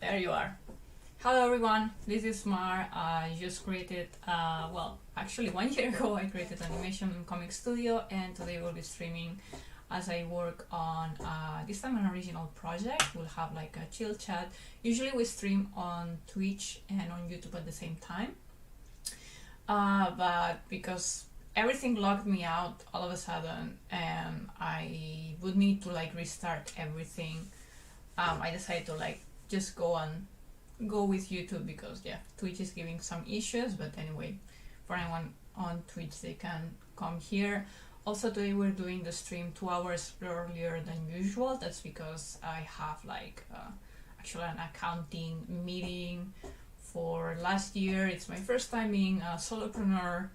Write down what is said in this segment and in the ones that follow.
There you are. Hello everyone, this is Mar. I just created, well, actually 1 year ago I created animation in Comic Studio, and today we'll be streaming as I work on this time an original project. We'll have like a chill chat. Usually we stream on Twitch and on YouTube at the same time, but because everything locked me out all of a sudden and I would need to like restart everything, I decided to like just go with YouTube because yeah, Twitch is giving some issues. But anyway, for anyone on Twitch, they can come here. Also today we're doing the stream 2 hours earlier than usual. That's because I have like actually an accounting meeting for last year. It's my first time being a solopreneur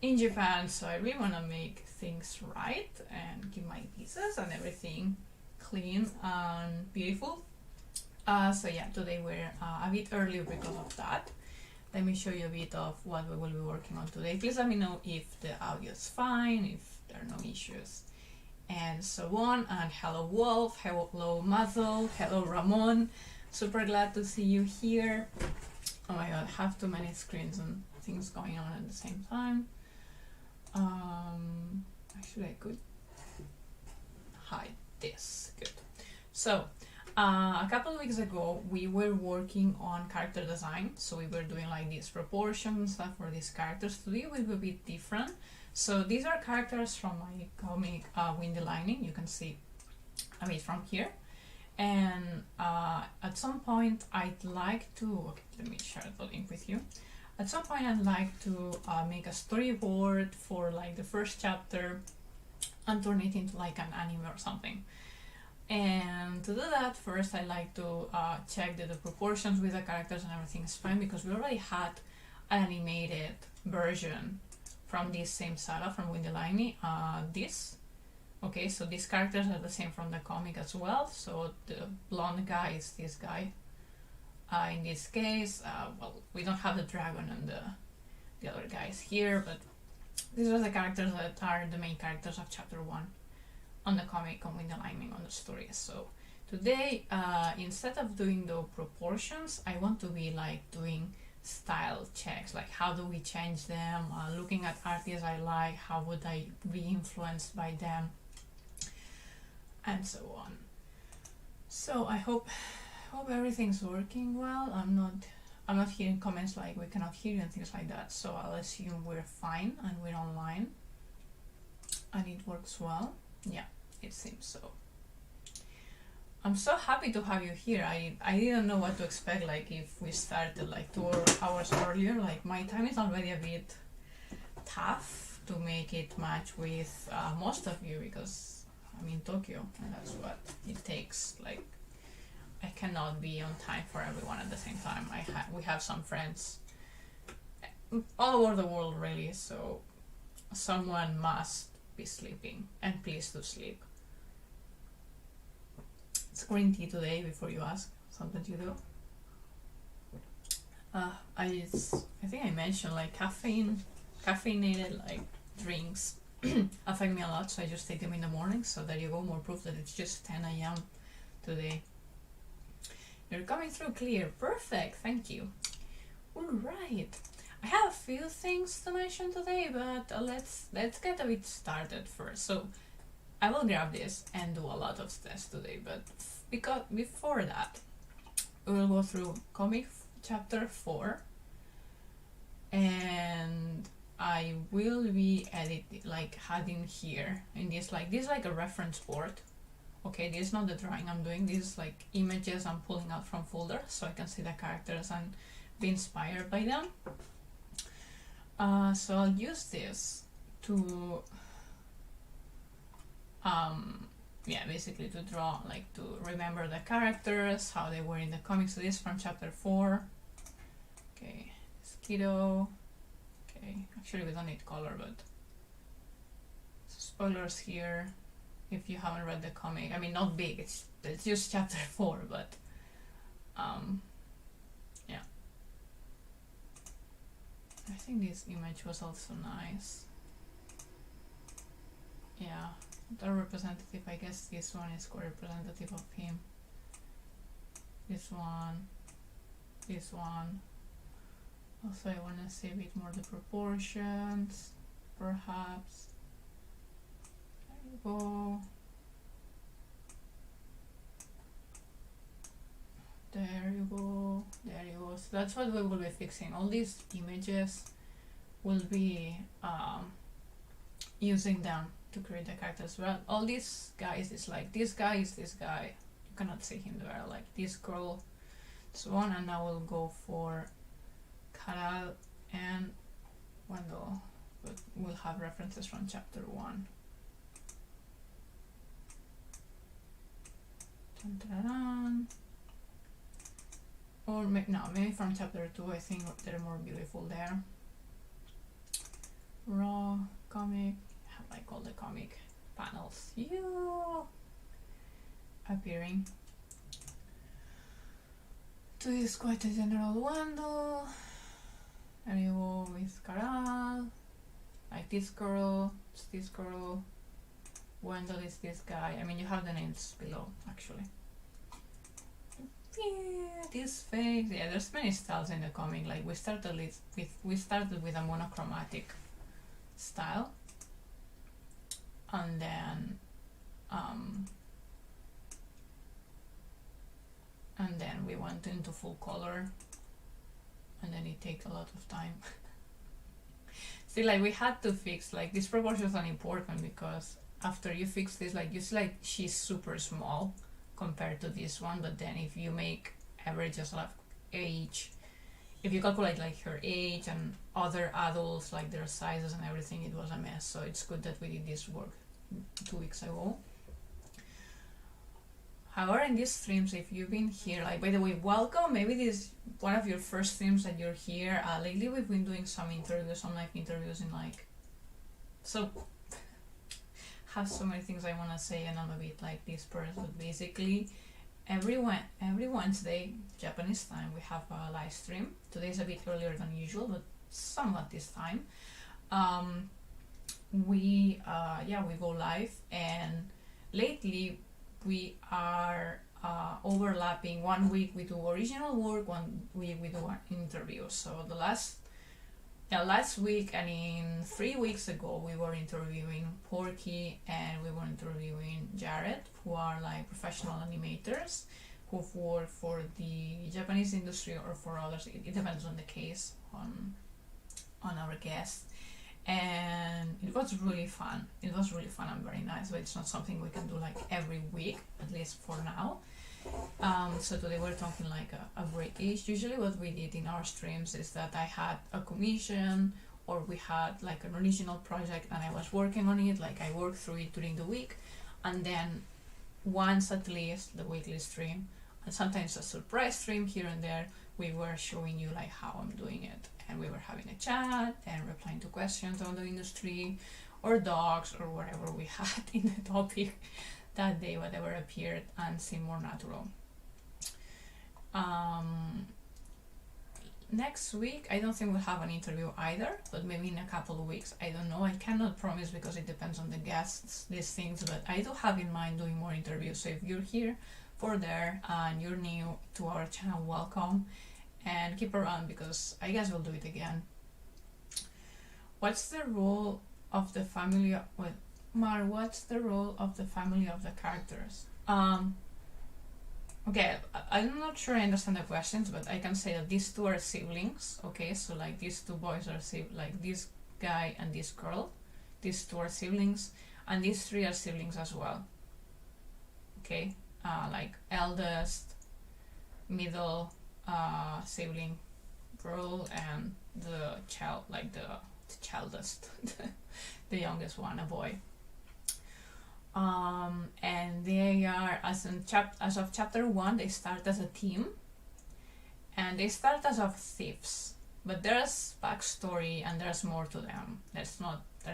in Japan, so I really want to make things right and keep my pieces and everything clean and beautiful. So yeah, today we're a bit earlier because of that. Let me show you a bit of what we will be working on today. Please let me know if the audio is fine, if there are no issues, and so on. And hello Wolf, hello Mazel, hello Ramon. Super glad to see you here. Oh my god, I have too many screens and things going on at the same time. Actually I could hide this. Good. So a couple of weeks ago we were working on character design, so we were doing like these proportions and stuff for these characters. Today will be a bit different. So these are characters from my comic Wendel. You can see a bit from here, and at some point I'd like to, okay, let me share the link with you. At some point I'd like to make a storyboard for like the first chapter and turn it into like an anime or something. And to do that, first I like to check that the proportions with the characters and everything is fine, because we already had an animated version from this same saga from Wendel. This. Okay, so these characters are the same from the comic as well. So the blonde guy is this guy. In this case, well, we don't have the dragon and the other guys here, but these are the characters that are the main characters of chapter 1 on the comic, on Wendel, on the story. So today, instead of doing the proportions, I want to be like doing style checks, like how do we change them, looking at artists I like, how would I be influenced by them, and so on. So I hope everything's working well. I'm not hearing comments like we cannot hear you and things like that, so I'll assume we're fine and we're online and it works well. Yeah, it seems so. I'm so happy to have you here. I didn't know what to expect, like if we started like 2 hours earlier. Like my time is already a bit tough to make it match with most of you, because I'm in Tokyo and that's what it takes. Like I cannot be on time for everyone at the same time. We have some friends all over the world really, so someone must be sleeping, and please do sleep. It's green tea today, before you ask. Something you do. I think I mentioned like caffeinated like drinks affect me a lot, so I just take them in the morning. So there you go, more proof that it's just 10 a.m. today. You're coming through clear. Perfect, thank you. Alright. I have a few things to mention today, but let's get a bit started first. So I will grab this and do a lot of tests today, but because before that we will go through comic chapter 4, and I will be adding here in this like a reference board. Okay, this is not the drawing I'm doing, this is like images I'm pulling out from folders so I can see the characters and be inspired by them. So I'll use this to basically to draw, like to remember the characters, how they were in the comics. So this is from chapter 4. Okay, Mosquito. Okay, actually we don't need color, but spoilers here if you haven't read the comic. I mean, not big, it's just chapter 4, but yeah. I think this image was also nice. Yeah, the representative, I guess this one is co-representative of him. This one, this one. Also, I want to see a bit more the proportions, perhaps. There you go. There you go. There you go. So that's what we will be fixing. All these images will be using them to create the characters. Well, all these guys is like, this guy is this guy. You cannot see him there. Like this girl, so on. And now we'll go for Caral and Wendel, but we'll have references from chapter 1. Dun, dun, dun. Or maybe from chapter 2. I think they're more beautiful there. Raw comic, have like all the comic panels appearing. 2 is quite a general Wendel. There you go with Caral, like this girl, it's this girl. Wendel is this guy. I mean, you have the names below actually. Yeah, this face. Yeah, there's many styles in the comic. Like we started with a monochromatic style, and then we went into full color, and then it takes a lot of time. See, like we had to fix like these proportions are important because after you fix this, like you see, like she's super small compared to this one, but then if you make averages of age, if you calculate like her age and other adults, like their sizes and everything, it was a mess. So it's good that we did this work 2 weeks ago. However, in these streams, if you've been here, like, by the way, welcome. Maybe this is one of your first streams that you're here. Lately we've been doing some interviews, some live interviews in like, so have so many things I want to say, and I'm a bit like this person, but basically every Wednesday Japanese time we have a live stream. Today's a bit earlier than usual, but somewhat this time. We go live, and lately we are overlapping. 1 week we do original work, 1 week we do interviews. So the last week and in 3 weeks ago we were interviewing Porky and we were interviewing Jared, who are like professional animators who've worked for the Japanese industry or for others. It depends on the case, on our guests. And it was really fun. It was really fun and very nice, but it's not something we can do like every week, at least for now. So today we're talking like a break-ish. Usually what we did in our streams is that I had a commission, or we had like an original project and I was working on it, like I worked through it during the week, and then once at least the weekly stream, and sometimes a surprise stream here and there, we were showing you like how I'm doing it, and we were having a chat and replying to questions on the industry or dogs or whatever we had in the topic that day, whatever appeared and seemed more natural. Next week I don't think we'll have an interview either, but maybe in a couple of weeks, I don't know. I cannot promise because it depends on the guests, these things, but I do have in mind doing more interviews. So if you're here for there and you're new to our channel, welcome, and keep around because I guess we'll do it again. What's the role of the family Mar, what's the role of the family of the characters? Okay, I'm not sure I understand the questions, but I can say that these two are siblings. Okay, so like these two boys are like this guy and this girl. These two are siblings, and these three are siblings as well. Okay, like eldest, middle sibling girl, and the child, like the childest, the youngest one, a boy. And they are, as of chapter 1, they start as a team, and they start as of thieves, but there's backstory and there's more to them. They're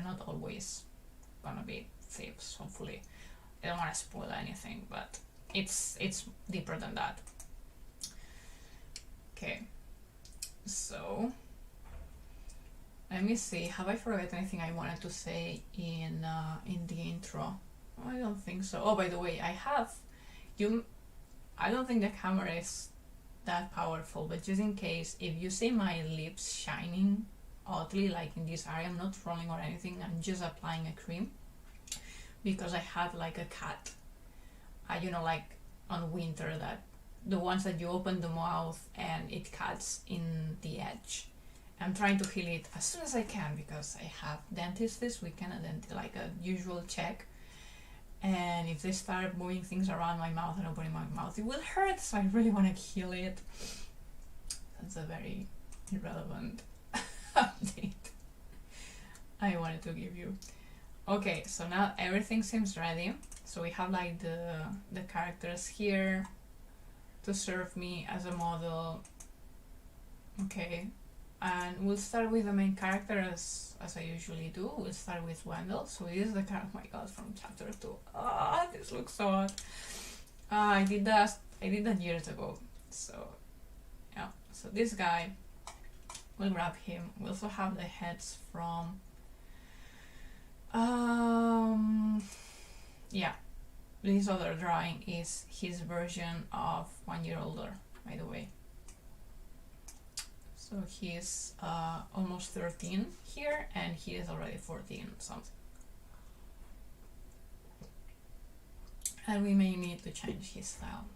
not always gonna be thieves, hopefully. I don't want to spoil anything, but it's deeper than that. Okay, so let me see, have I forgot anything I wanted to say in the intro? I don't think so. Oh, by the way, I don't think the camera is that powerful, but just in case, if you see my lips shining oddly, like in this area, I'm not rolling or anything, I'm just applying a cream because I have like a cat. You know, like on winter, that the ones that you open the mouth and it cuts in the edge. I'm trying to heal it as soon as I can because I have dentist this weekend, and like a usual check. And if they start moving things around my mouth and opening my mouth, it will hurt. So I really want to heal it. That's a very irrelevant update I wanted to give you. Okay, so now everything seems ready. So we have like the characters here to serve me as a model. Okay, and we'll start with the main character as I usually do. We'll start with Wendel. So this is the character, oh my god, from chapter 2. Ah, this looks so hot. I did that years ago. So yeah, so this guy, we'll grab him. We also have the heads from yeah, this other drawing is his version of 1 year older, by the way. So he's almost 13 here, and he is already 14 something. And we may need to change his style.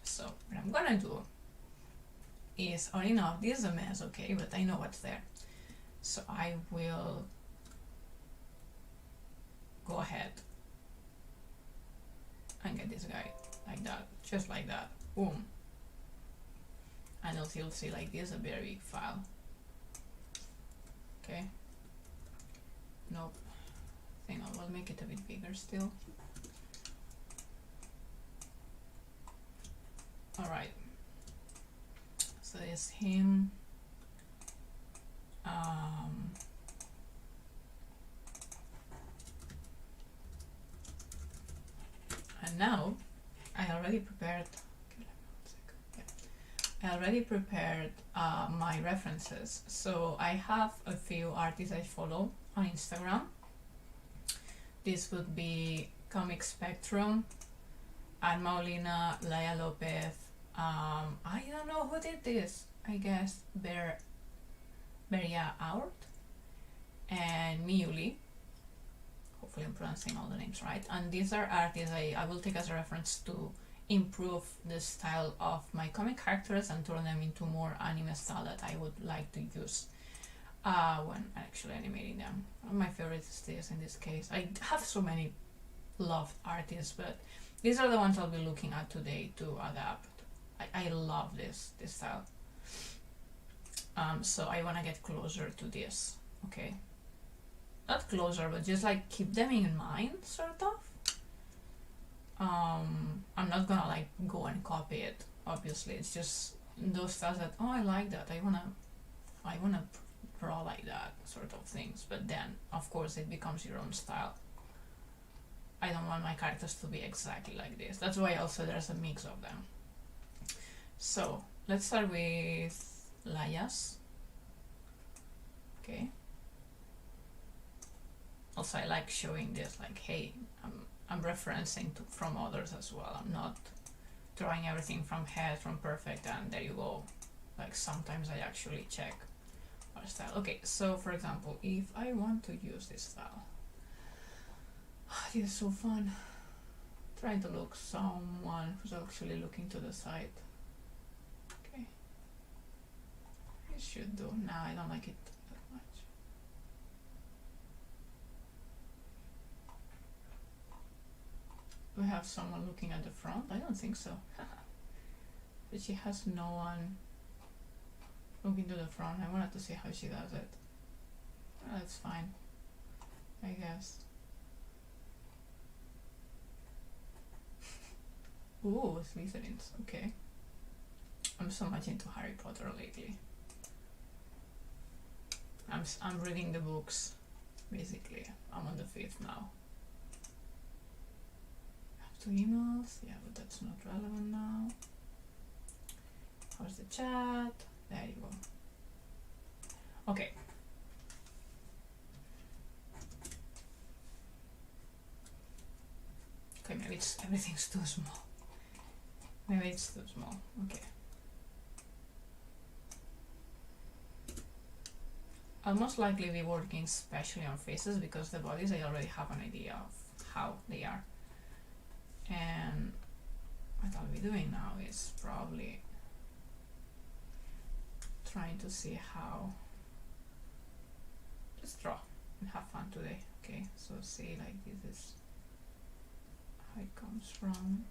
So what I'm gonna do is, oh, you know, this is a mess, okay, but I know what's there. So I will go ahead and get this guy like that, just like that, boom. And you'll see like this, a very big file. Okay. Nope. I think I will make it a bit bigger still. Alright. So there's him. And now I already prepared my references. So I have a few artists I follow on Instagram. This would be Comic Spectrum, Anne Maulina, Laia Lopez. I don't know who did this. I guess Beria Out and Miuli. Hopefully I'm pronouncing all the names right. And these are artists I will take as a reference to improve the style of my comic characters and turn them into more anime style that I would like to use when actually animating them. One of my favorites is this in this case. I have so many loved artists, but these are the ones I'll be looking at today to adapt. I love this style. So I want to get closer to this, okay? Not closer, but just like keep them in mind, sort of. I'm not gonna like go and copy it, obviously. It's just those styles that, oh, I like that, I wanna draw like that, sort of things. But then of course it becomes your own style. I don't want my characters to be exactly like this. That's why also there's a mix of them. So let's start with Laia's. Okay. Also I like showing this, like, hey, I'm referencing from others as well. I'm not drawing everything from head, from perfect, and there you go. Like sometimes I actually check our style. Okay, so for example, if I want to use this style, this is so fun. Trying to look someone who's actually looking to the side. Okay, it should do. Now I don't like it that much. Do we have someone looking at the front? I don't think so. But she has no one looking to the front. I wanted to see how she does it. Well, that's fine, I guess. Ooh, Slytherins, okay. I'm so much into Harry Potter lately. I'm reading the books, basically. I'm on the 5th now. I have 2 emails, yeah, but that's not relevant now. How's the chat? There you go. Okay. Okay, maybe it's everything's too small. Maybe it's too small. Okay. I'll most likely be working especially on faces, because the bodies I already have an idea of how they are. And what I'll be doing now is probably trying to see how, just draw and have fun today. Okay, so see, like this is how it comes from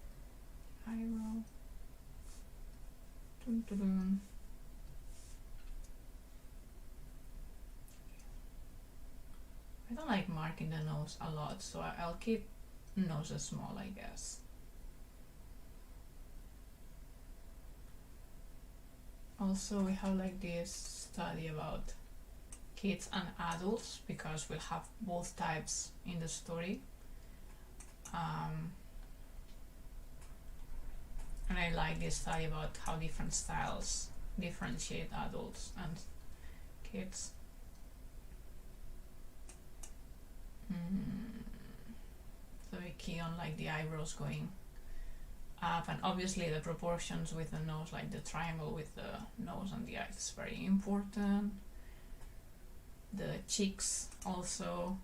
eyebrow. Dun, dun, dun. I don't like marking the nose a lot, so I'll keep noses small, I guess. Also, we have like this study about kids and adults, because we'll have both types in the story. And I like this study about how different styles differentiate adults and kids. So we key on like the eyebrows going up, and obviously the proportions with the nose, like the triangle with the nose and the eyes, is very important. The cheeks also.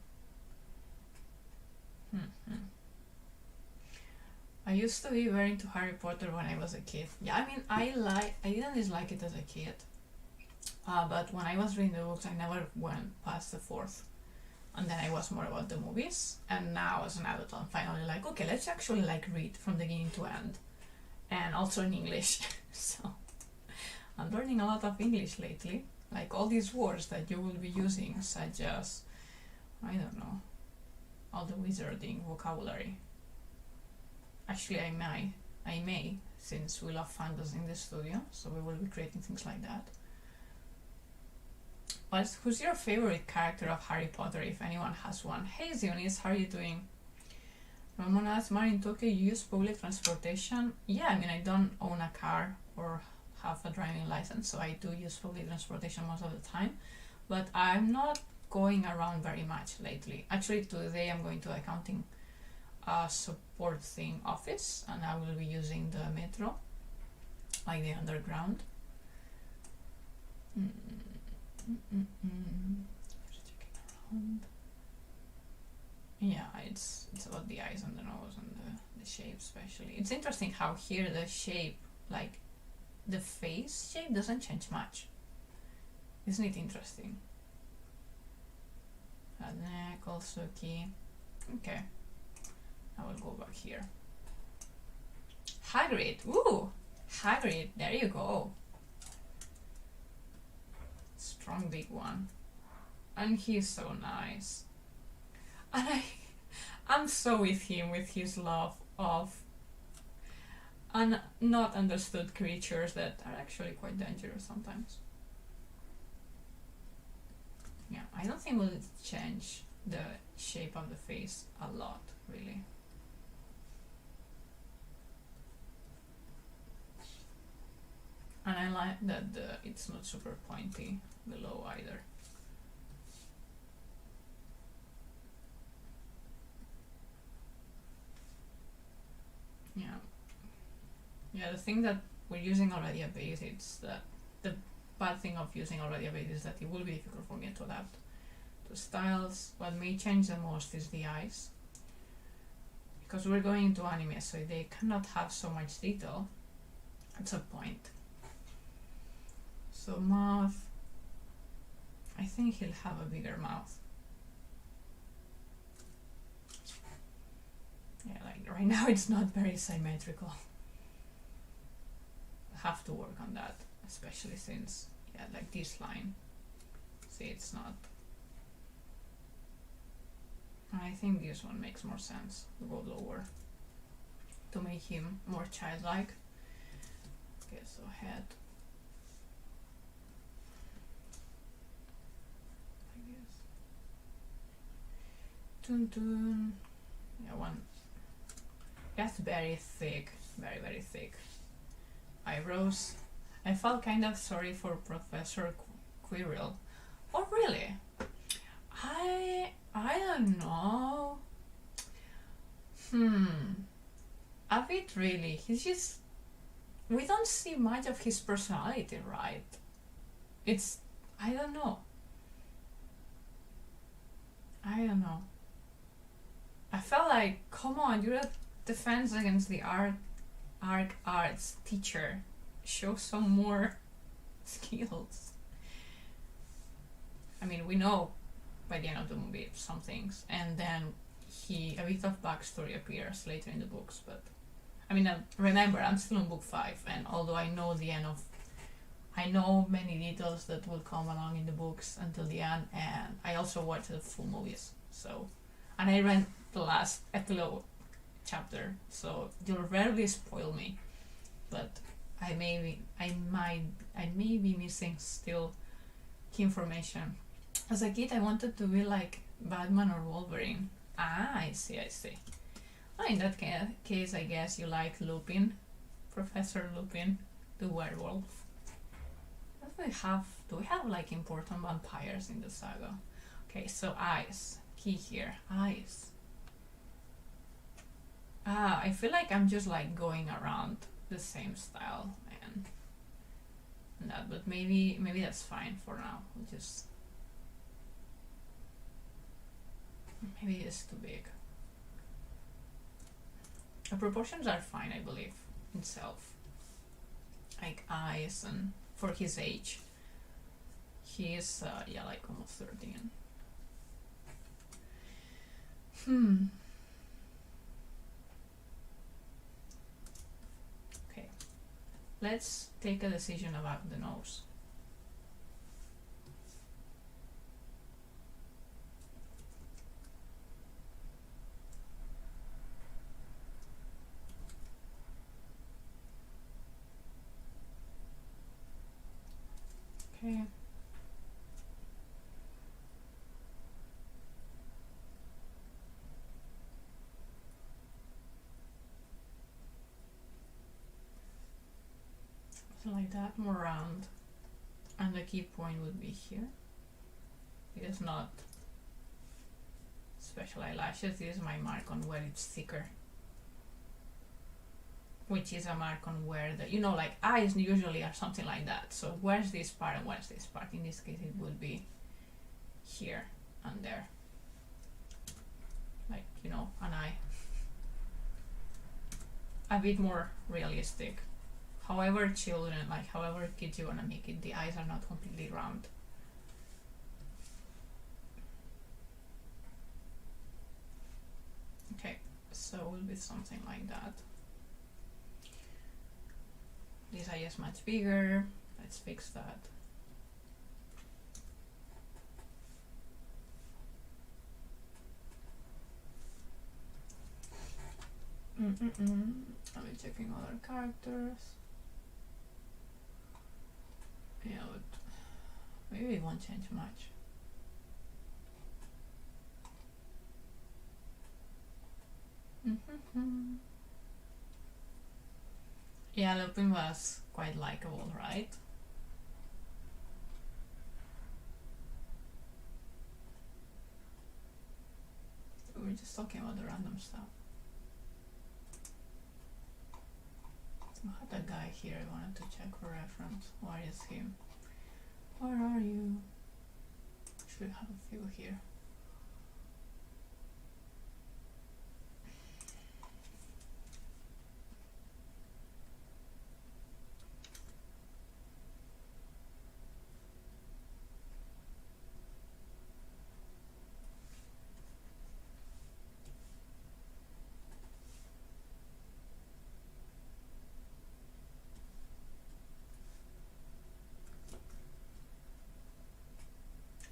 I used to be very into Harry Potter when I was a kid. Yeah, I mean, I didn't dislike it as a kid, but when I was reading the books, I never went past the fourth. And then I was more about the movies, and now as an adult I'm finally like, okay, let's actually like read from beginning to end, and also in English. So I'm learning a lot of English lately, like all these words that you will be using, such as, I don't know, all the wizarding vocabulary. Actually, I may, since we love fandoms in the studio, so we will be creating things like that. Who's your favorite character of Harry Potter, if anyone has one? Hey Zionis, how are you doing? Ramona asks, Mari, in Tokyo you use public transportation? Yeah, I mean, I don't own a car or have a driving license, so I do use public transportation most of the time, but I'm not going around very much lately. Actually, today I'm going to accounting support thing office, and I will be using the metro, like the underground. Just checking around. Yeah, it's about the eyes and the nose and the shape especially. It's interesting how here the shape, like the face shape, doesn't change much. Isn't it interesting? The neck also key. Okay, I will go back here. Hagrid, ooh, Hagrid, there you go. Strong big one, and he's so nice, and I'm so with him with his love of not understood creatures that are actually quite dangerous sometimes. Yeah, I don't think we'll change the shape of the face a lot, really. And I like that it's not super pointy below either. Yeah, the thing that we're using already a base, it's that the bad thing of using already a base is that it will be difficult for me to adapt to styles. What may change the most is the eyes, because we're going into anime, so they cannot have so much detail at some point. So mouth, I think he'll have a bigger mouth. Yeah, like right now it's not very symmetrical. I have to work on that, especially since, yeah, like this line, see, it's not. I think this one makes more sense to go lower to make him more childlike. Okay, so head. I guess. Dun dun. Yeah, one. That's very thick, very, very thick. Eyebrows. I felt kind of sorry for Professor Quirrell. Oh, really? I don't know. A bit really. He's just, we don't see much of his personality, right? It's, I don't know. I don't know. I felt like, come on, you're a defense against the arts teacher. Show some more skills. I mean, we know by the end of the movie some things, and then a bit of backstory appears later in the books, but I mean, remember, I'm still on book 5, and although I know the end of, I know many details that will come along in the books until the end, and I also watched the full movies, so, and I read the last epilogue chapter, so you'll rarely spoil me, but I may be missing still key information. As a kid, I wanted to be like Batman or Wolverine. Ah, I see. Well, in that case, I guess you like Lupin, Professor Lupin, the werewolf. Do we have like important vampires in the saga? Okay, so eyes. Key here. Eyes. Ah, I feel like I'm just like going around the same style and that, but maybe that's fine for now. We'll just, maybe it's too big. The proportions are fine, I believe, itself. Like eyes, and for his age, he is yeah, like almost 13. Okay, let's take a decision about the nose. Okay. So like that, more round. And the key point would be here. It is not special eyelashes, this is my mark on where it's thicker. Which is a mark on where the, you know, like eyes usually are something like that. So where's this part and where's this part? In this case, it would be here and there. Like, you know, an eye. A bit more realistic. However however kids you wanna make it, the eyes are not completely round. Okay, so it will be something like that. This eye is much bigger. Let's fix that. I'll be checking other characters. Yeah, but maybe it won't change much. Yeah, Lupin was quite likable, right? We were just talking about the random stuff. I had a guy here I wanted to check for reference. Where is him? Where are you? Should have a few here.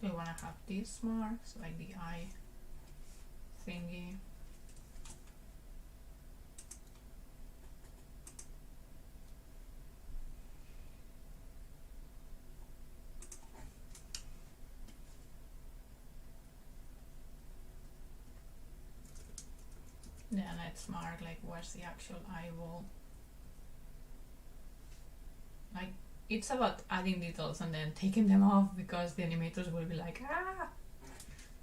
We want to have these marks, like the eye thingy. Then let's mark like where's the actual eyeball. Like, it's about adding details and then taking them off because the animators will be like, ah,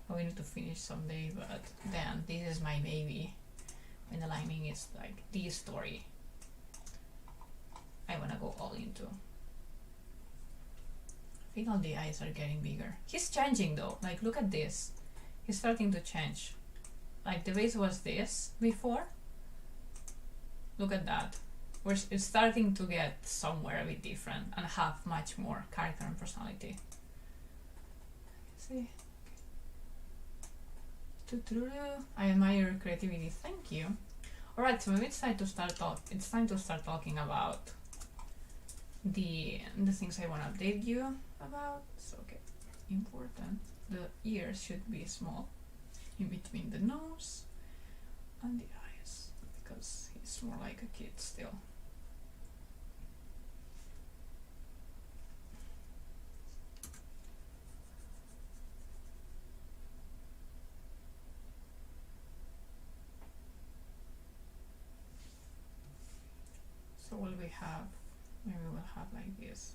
oh, we need to finish someday. But then this is my baby. When the lining is like the story I wanna go all into. I think all the eyes are getting bigger. He's changing though. Like, look at this. He's starting to change. Like the base was this before. Look at that. It's starting to get somewhere a bit different and have much more character and personality. See? I admire your creativity. Thank you. Alright, so maybe it's time to start talking about the things I want to update you about. So okay, important. The ears should be small in between the nose and the eyes because he's more like a kid still. So what we have, maybe we'll have like this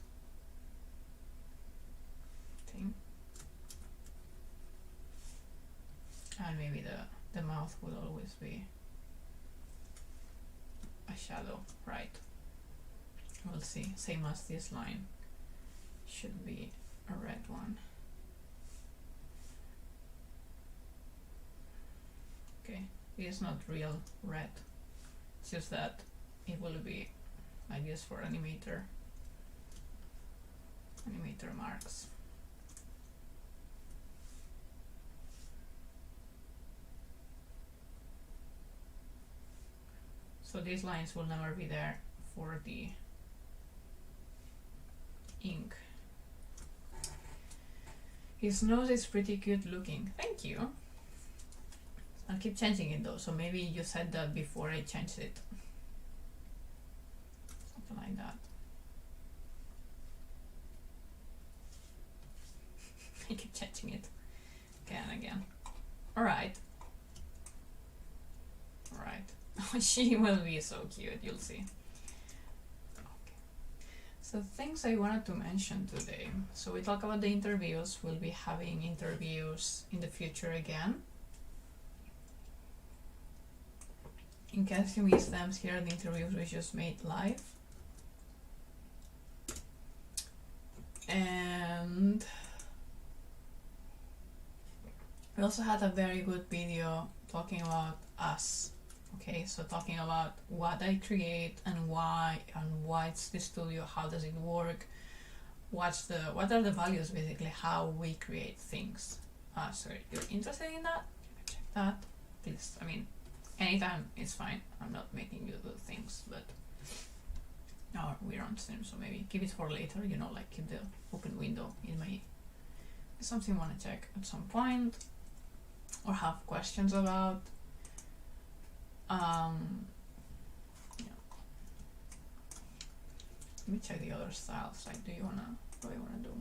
thing. And maybe the mouth will always be a shadow, right? We'll see, same as this line should be a red one. Okay, it is not real red, it's just that it will be like this for animator marks. So these lines will never be there for the ink. His nose is pretty cute looking. Thank you. I'll keep changing it though, so maybe you said that before I changed it. Something like that. I keep changing it again and again. Alright. Alright. She will be so cute, you'll see. Okay. So things I wanted to mention today. So we talk about the interviews. We'll be having interviews in the future again. In case you missed them, here are the interviews we just made live. And we also had a very good video talking about us. Okay, so talking about what I create and why it's the studio, how does it work, what are the values, basically how we create things. So if you're interested in that, you can check that. Please, I mean, anytime it's fine. I'm not making you do things, but no, we're on stream, so maybe keep it for later, you know, like keep the open window. It may be something you want to check at some point or have questions about. Yeah. Let me check the other styles. Like, do you wanna do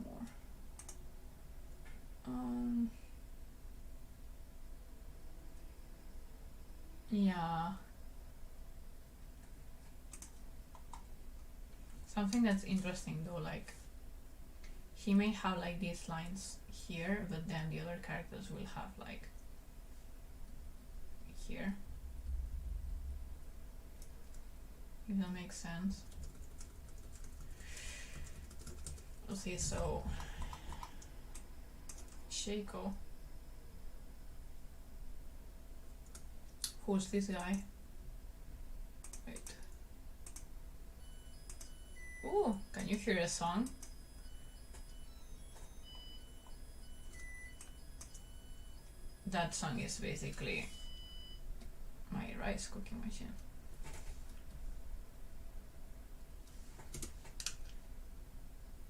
more? Yeah. Something that's interesting though, like he may have like these lines here, but then the other characters will have like here. If that makes sense. Okay, so Shaco. Who's this guy? Wait. Ooh, can you hear a song? That song is basically my rice cooking machine.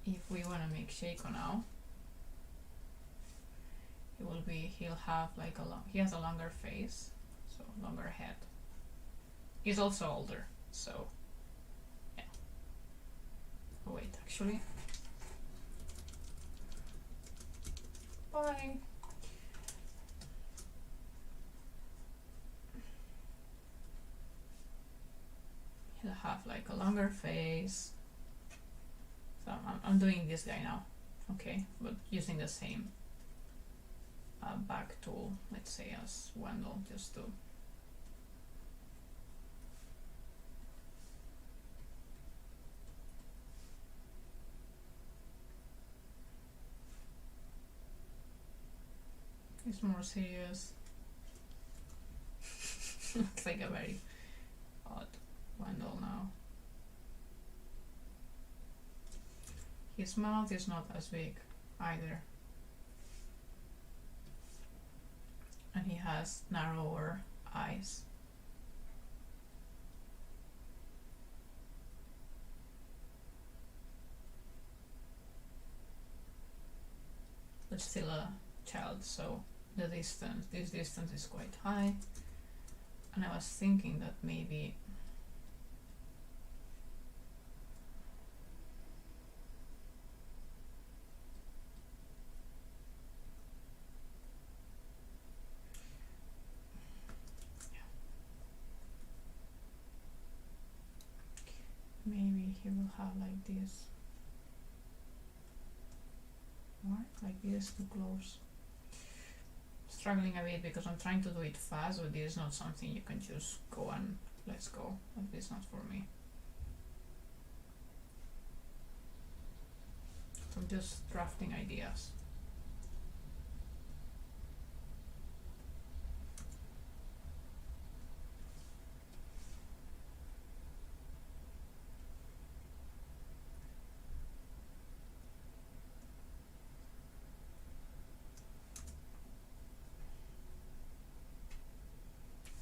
If we want to make Shaco now, he'll have like he has a longer face, so longer head. He's also older, so yeah. Oh wait, actually. Bye. He'll have like a longer face. So I'm doing this guy now, okay, but using the same back tool, let's say as Wendel, just to He's more serious. Looks like a very odd Wendel now. His mouth is not as big either. And he has narrower eyes. But still a child, so this distance is quite high. And I was thinking that maybe maybe he will have like this. What? Like this too close. Struggling a bit because I'm trying to do it fast, but this is not something you can just go and let's go. At least not for me. So I'm just drafting ideas.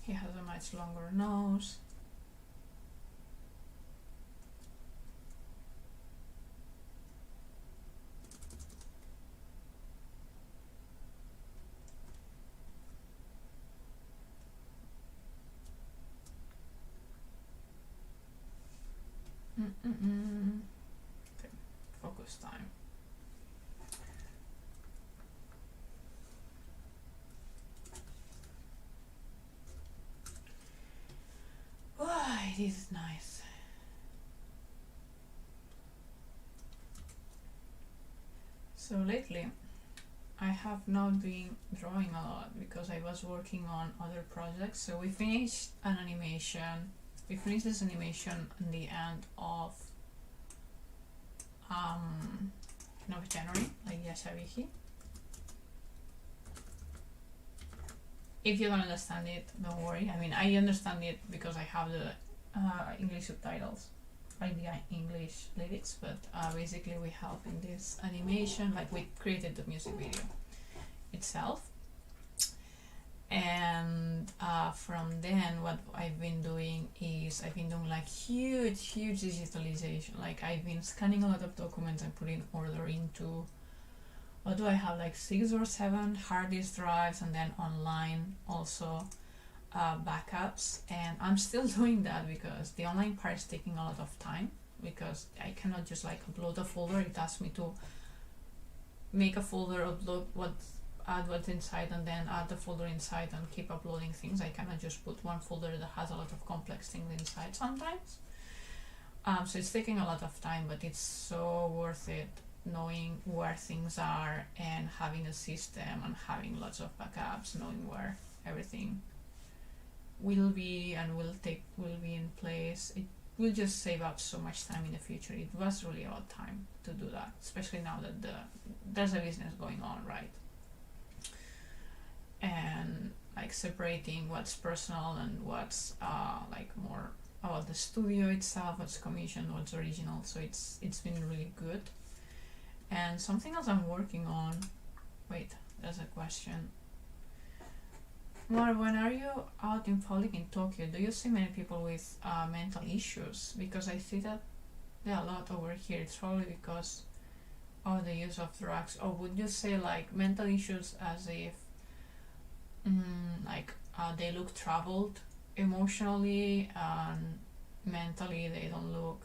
He has a much longer nose. Okay, focus time. It is nice. So lately I have not been drawing a lot because I was working on other projects. So we finished an animation. We finished this animation in the end of January, like Yashabiki. If you don't understand it, don't worry. I mean, I understand it because I have the English subtitles, like the English lyrics, but basically we have in this animation, like we created the music video itself. And from then what I've been doing is I've been doing like huge digitalization. Like I've been scanning a lot of documents and putting order into, what do I have, like 6 or 7 hard disk drives, and then online also backups. And I'm still doing that because the online part is taking a lot of time, because I cannot just like upload a folder. It asks me to make a folder, add what's inside, and then add the folder inside and keep uploading things. I cannot just put one folder that has a lot of complex things inside sometimes. So it's taking a lot of time, but it's so worth it, knowing where things are and having a system and having lots of backups, knowing where everything will be and will be in place. It will just save up so much time in the future. It was really about time to do that, especially now that there's a business going on, right? And like separating what's personal and what's like more about the studio itself, what's commissioned, what's original. So it's been really good. And something else I'm working on, wait, there's a question. Maru, when are you out in public in Tokyo, do you see many people with mental issues? Because I see that there are a lot over here. It's probably because of the use of drugs. Or would you say like mental issues as if they look troubled emotionally and mentally they don't look,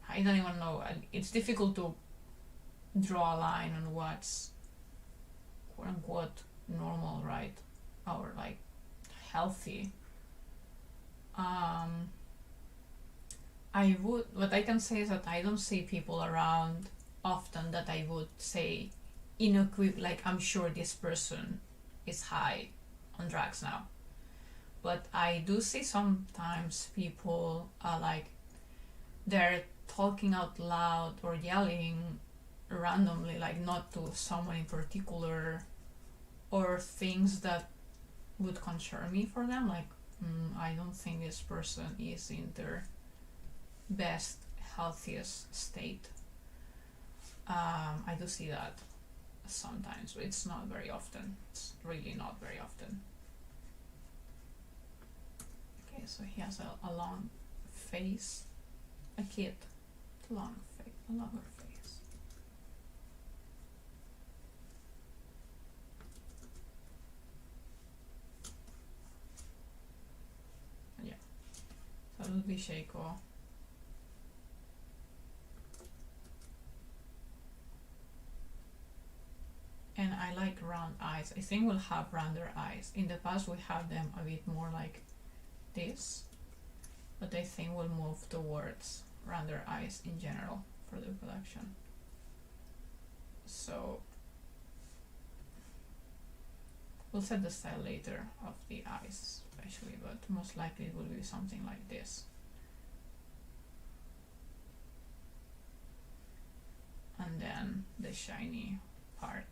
I don't even know. It's difficult to draw a line on what's quote unquote normal, right? Or like healthy. What I can say is that I don't see people around often that I would say like I'm sure this person is high on drugs now. But I do see sometimes people like they're talking out loud or yelling randomly, like not to someone in particular, or things that would concern me for them, like I don't think this person is in their best, healthiest state. I do see that sometimes, but it's not very often. It's really not very often. Okay, so he has a long face, a kid, a longer face. And yeah, so it would be Shaco. And I like round eyes. I think we'll have rounder eyes. In the past we had them a bit more like this, but I think we'll move towards rounder eyes in general for the production. So we'll set the style later of the eyes especially, but most likely it will be something like this. And then the shiny part.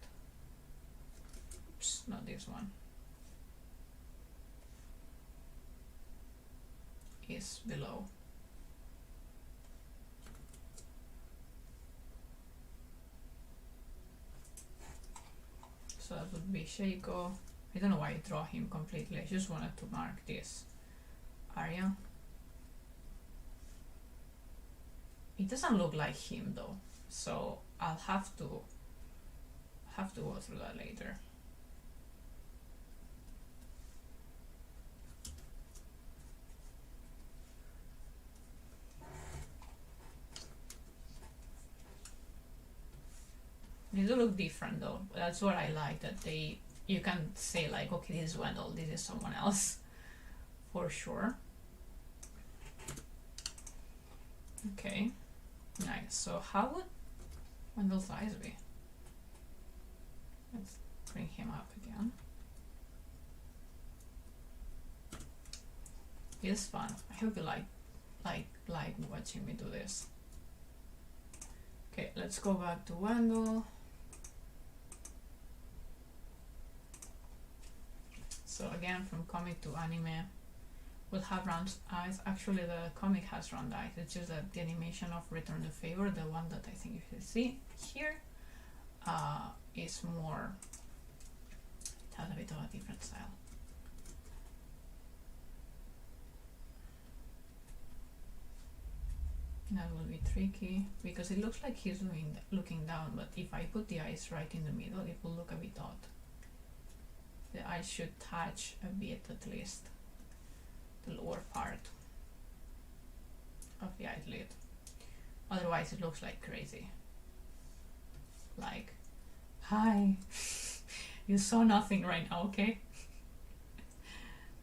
Oops, not this one. Is below. So that would be Shaco. I don't know why I draw him completely. I just wanted to mark this area. It doesn't look like him though, so I'll have to go through that later. They do look different though. That's what I like, that you can say like, okay, this is Wendel, this is someone else, for sure. Okay, nice. So how would Wendel's eyes be? Let's bring him up again. It's fun. I hope you like watching me do this. Okay, let's go back to Wendel. So again, from comic to anime, we'll have round eyes. Actually, the comic has round eyes. It's just that the animation of Return the Favor, the one that I think you should see here, is more, it has a bit of a different style. That will be tricky because it looks like he's looking down, but if I put the eyes right in the middle, it will look a bit odd. The eyes should touch a bit at least the lower part of the eyelid. Otherwise it looks like crazy. Like, hi, you saw nothing right now, okay?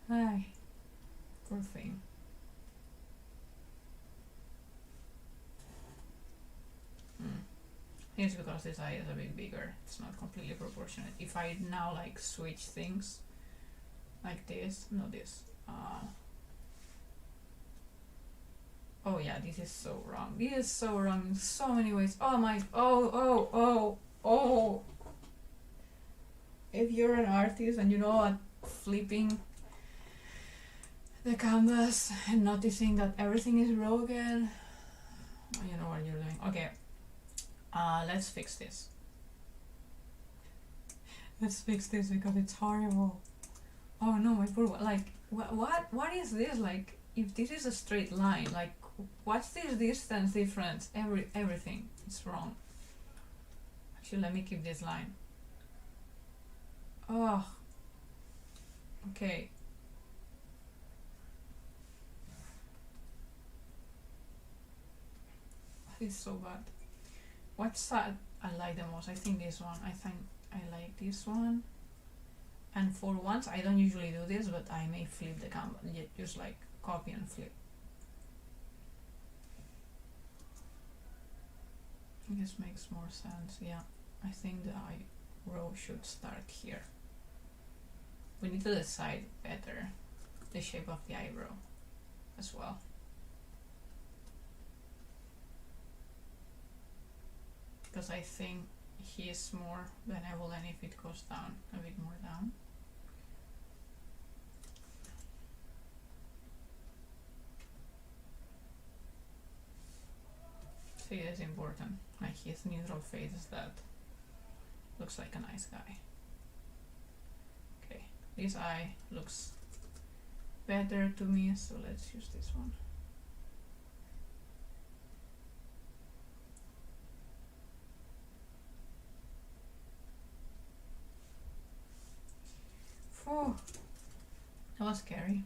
Hi, poor thing. It's because this eye is a bit bigger. It's not completely proportionate. If I now like switch things like this, no this. Oh yeah, this is so wrong. This is so wrong in so many ways. Oh my, oh. If you're an artist and you know what, flipping the canvas and noticing that everything is broken, you know what you're doing. Okay. Let's fix this. Let's fix this because it's horrible. Oh no, my poor, like, what is this? Like, if this is a straight line, like, what's this distance difference? Everything, it's wrong. Actually, let me keep this line. Oh, okay. It's so bad. What side I like the most? I think this one. I think I like this one. And for once, I don't usually do this, but I may flip the canvas. Just like copy and flip. This makes more sense. Yeah, I think the eye row should start here. We need to decide better the shape of the eyebrow as well. Because I think he is more benevolent if it goes down, a bit more down. See, it's important. Like his neutral face is that looks like a nice guy. Okay, this eye looks better to me, so let's use this one. Oh, that was scary.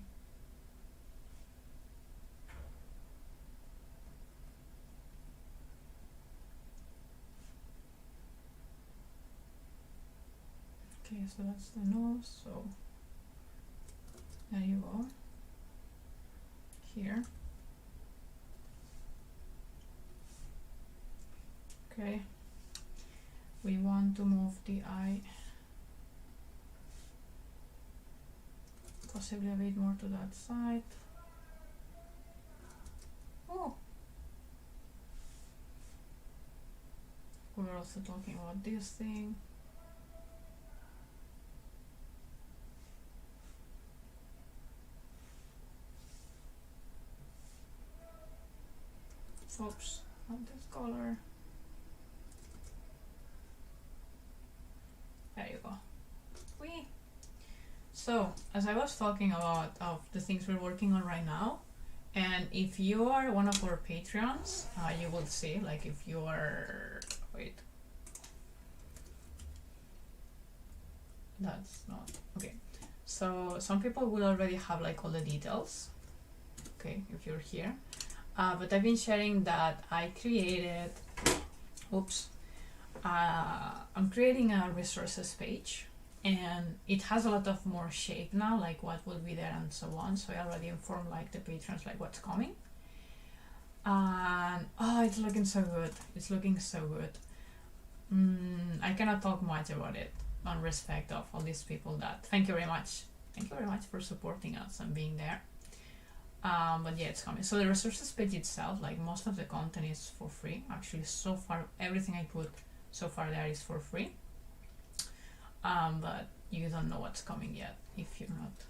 Okay, so that's the nose, so there you go. Here. Okay, we want to move the eye possibly a bit more to that side. Oh, we were also talking about this thing. Oops, not this color. There you go. Whee! So, as I was talking about of the things we're working on right now, and if you are one of our Patreons, you will see, like if you are, wait, that's not, okay. So some people will already have like all the details, okay, if you're here. But I've been sharing that I created, oops, I'm creating a resources page, and it has a lot of more shape now, like what will be there and so on. So I already informed like the patrons like what's coming. And oh, it's looking so good. It's looking so good. I cannot talk much about it on respect of all these people that thank you very much. Thank you very much for supporting us and being there. But yeah, it's coming. So the resources page itself, like most of the content is for free. Actually, so far, everything I put so far there is for free. But you don't know what's coming yet if you're not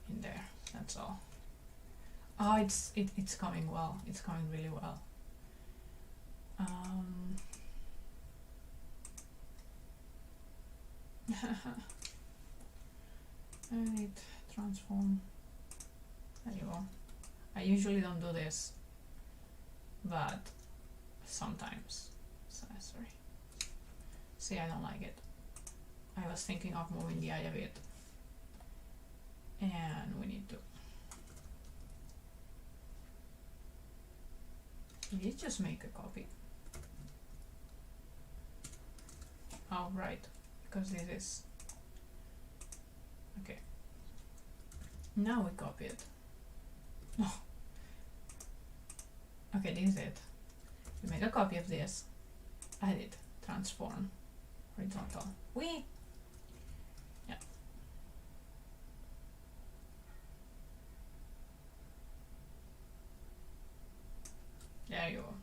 in there. That's all. Oh, it's coming well. It's coming really well. Edit, transform. There you go. I usually don't do this, but sometimes. So, sorry. See, I don't like it. I was thinking of moving the eye a bit, and we need to. Maybe just make a copy. Oh, right, because this is okay. Now we copy it. No. Okay, this is it. We make a copy of this. Edit, transform, horizontal. We. Yeah. There you go.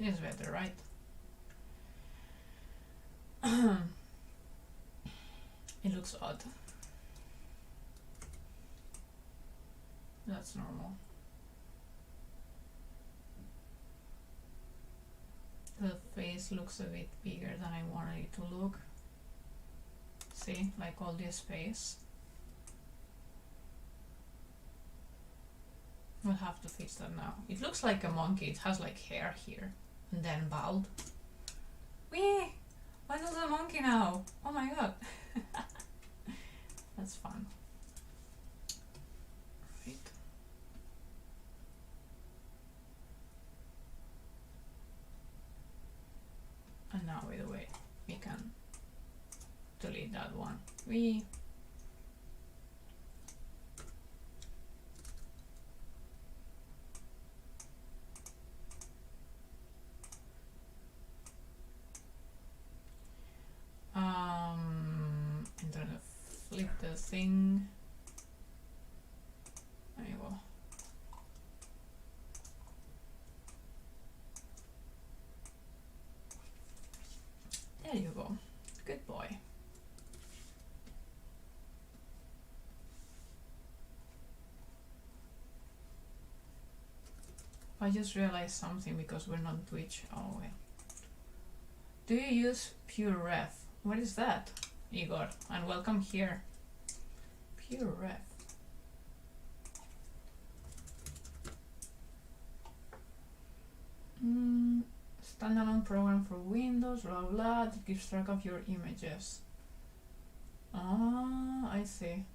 It is better, right? It looks odd. That's normal. The face looks a bit bigger than I wanted it to look. See, like all this space. We'll have to fix that now. It looks like a monkey. It has like hair here and then bald. Wee! Why does a monkey now? Oh my god. That's fun. Right. And now by the way, we can delete that one. We I'm trying to flip the thing. There you go. I just realized something because we're not Twitch. Oh wait. Do you use Pure Ref? What is that, Igor? And welcome here. Pure Ref. Standalone program for Windows, blah blah, that keeps track of your images. Ah, I see.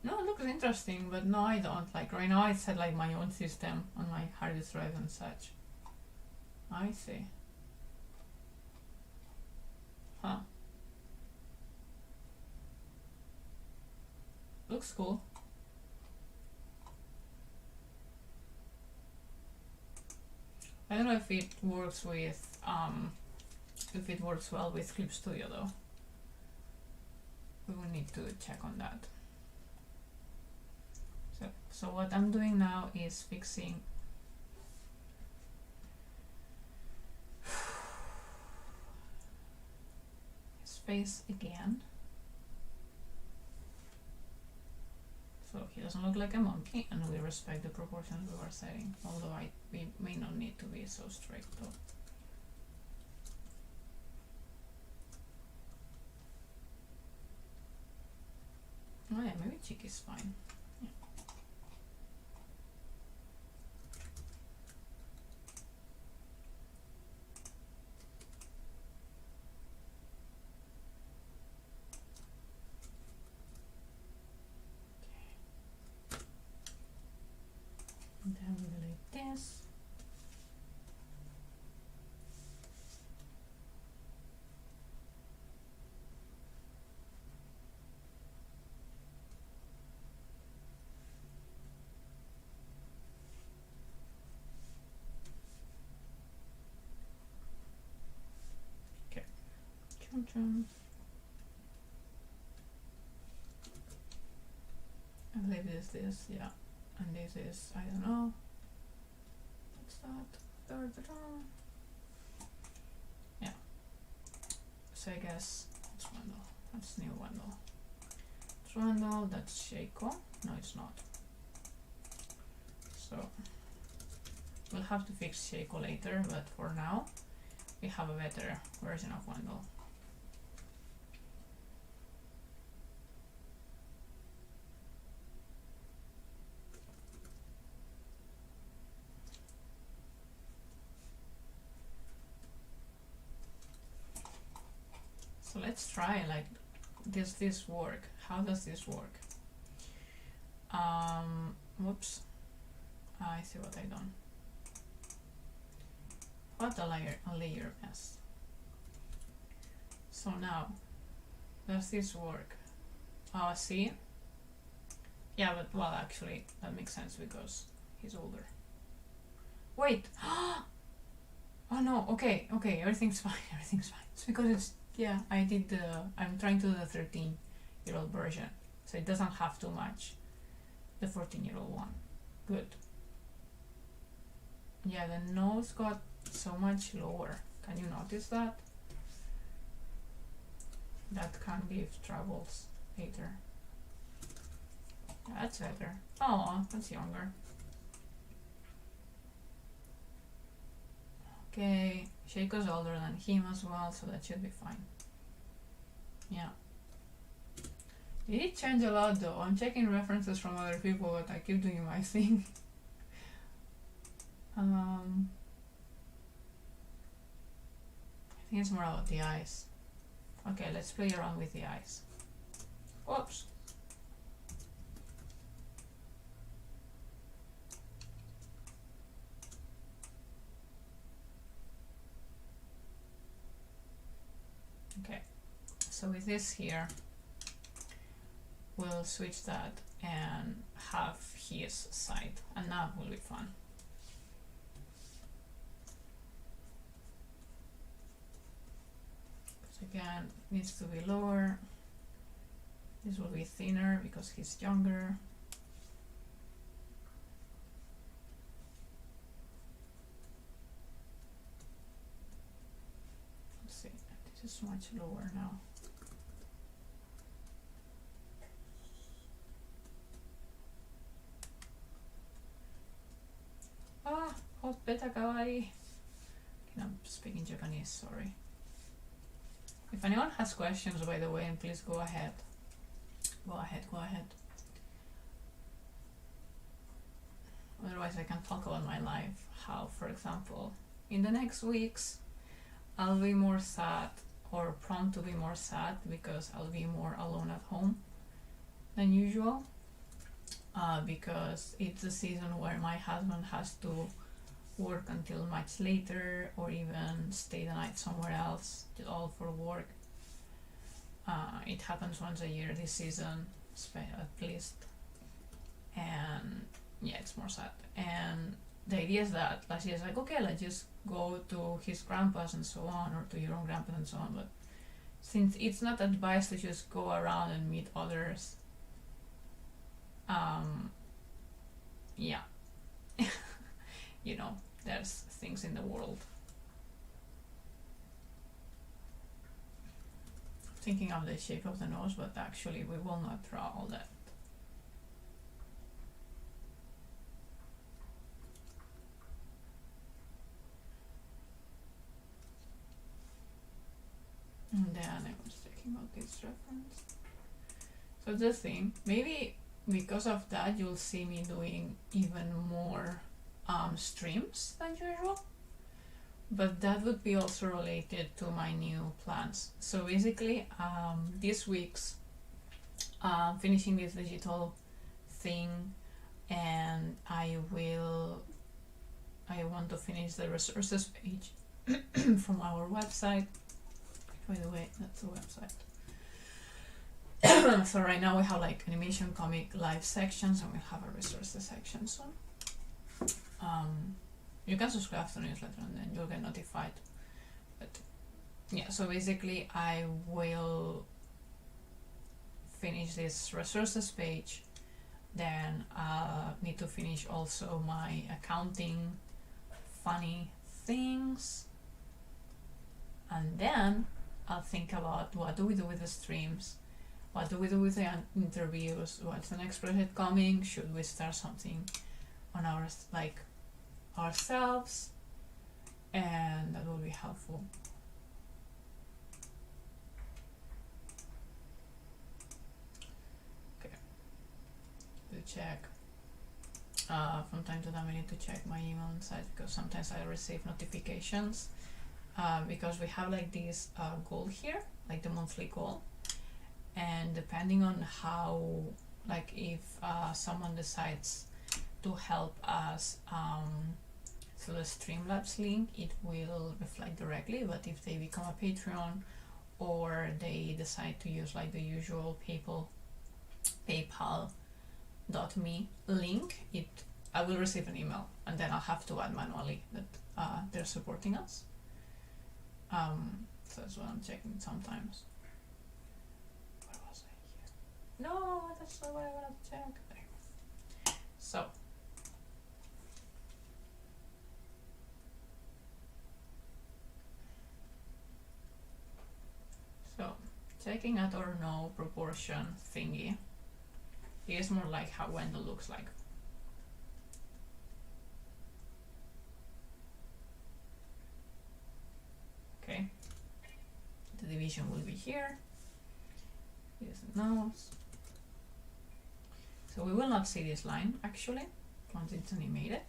No, it looks interesting, but no, I don't. Like right now, I set like my own system on my hard disk drive and such. I see. Huh. Looks cool. I don't know if it works with if it works well with Clip Studio though. We will need to check on that. So what I'm doing now is fixing his face again. So he doesn't look like a monkey, and we respect the proportions we were setting, although we may not need to be so strict though. Oh yeah, maybe cheek is fine. Yeah. And then we delete this. Okay. I believe this, yeah. And this is, I don't know. What's that? Yeah. So I guess that's Wendel. That's new Wendel. It's Wendel, that's Shaco. No, it's not. So we'll have to fix Shaco later, but for now we have a better version of Wendel. So let's try, like, does this work? How does this work? Whoops. I see what I done. What a layer mess. So now, does this work? See? Yeah, but well, actually, that makes sense because he's older. Wait! Oh no, okay, everything's fine, everything's fine. It's because it's, yeah, I'm trying to do the 13-year-old version, so it doesn't have too much. The 14-year-old one. Good. Yeah, the nose got so much lower. Can you notice that? That can give troubles later. That's better. Oh, that's younger. Okay, Shaco's older than him as well, so that should be fine. Yeah. Did it change a lot though? I'm checking references from other people, but I keep doing my thing. I think it's more about the eyes. Okay, let's play around with the eyes. Oops. Okay, so with this here, we'll switch that and have his side, and now will be fun. So again, needs to be lower. This will be thinner because he's younger. Let's see, this is much lower now. Hospeta kawaii. I'm speaking Japanese, sorry. If anyone has questions, by the way, please go ahead. Go ahead. Otherwise I can talk about my life. How, for example, in the next weeks, I'll be more sad or prone to be more sad because I'll be more alone at home than usual. Because it's a season where my husband has to work until much later or even stay the night somewhere else, all for work. It happens once a year this season, at least. And yeah, it's more sad. And the idea is that last year is like, okay, let's just go to his grandpa's and so on, or to your own grandpa's and so on. But since it's not advised to just go around and meet others, yeah, you know, there's things in the world. Thinking of the shape of the nose, but actually we will not draw all that. And then I was checking out this reference. So the thing, maybe because of that you'll see me doing even more streams than usual, but that would be also related to my new plans. So basically this week's finishing this digital thing, and I want to finish the resources page from our website. By the way, that's the website. So right now we have like animation, comic, live sections, and we have a resources section soon. You can subscribe to the newsletter and then you'll get notified. But yeah, so basically I will finish this resources page, then need to finish also my accounting funny things, and then I'll think about what do we do with the streams, what do we do with the interviews, what's the next project coming, should we start something on ourselves, and that will be helpful. Okay, to check. From time to time I need to check my email inside because sometimes I receive notifications because we have like this goal here, like the monthly goal, and depending on how, like if someone decides to help us through the Streamlabs link, it will reflect directly, but if they become a Patreon or they decide to use like the usual paypal.me link, I will receive an email and then I'll have to add manually that they're supporting us. So that's what I'm checking sometimes. Where was I here? No, that's not what I want to check. There. So checking at or no proportion thingy is more like how Wendel looks like. Okay, the division will be here. Here's the nose. So we will not see this line actually once it's animated,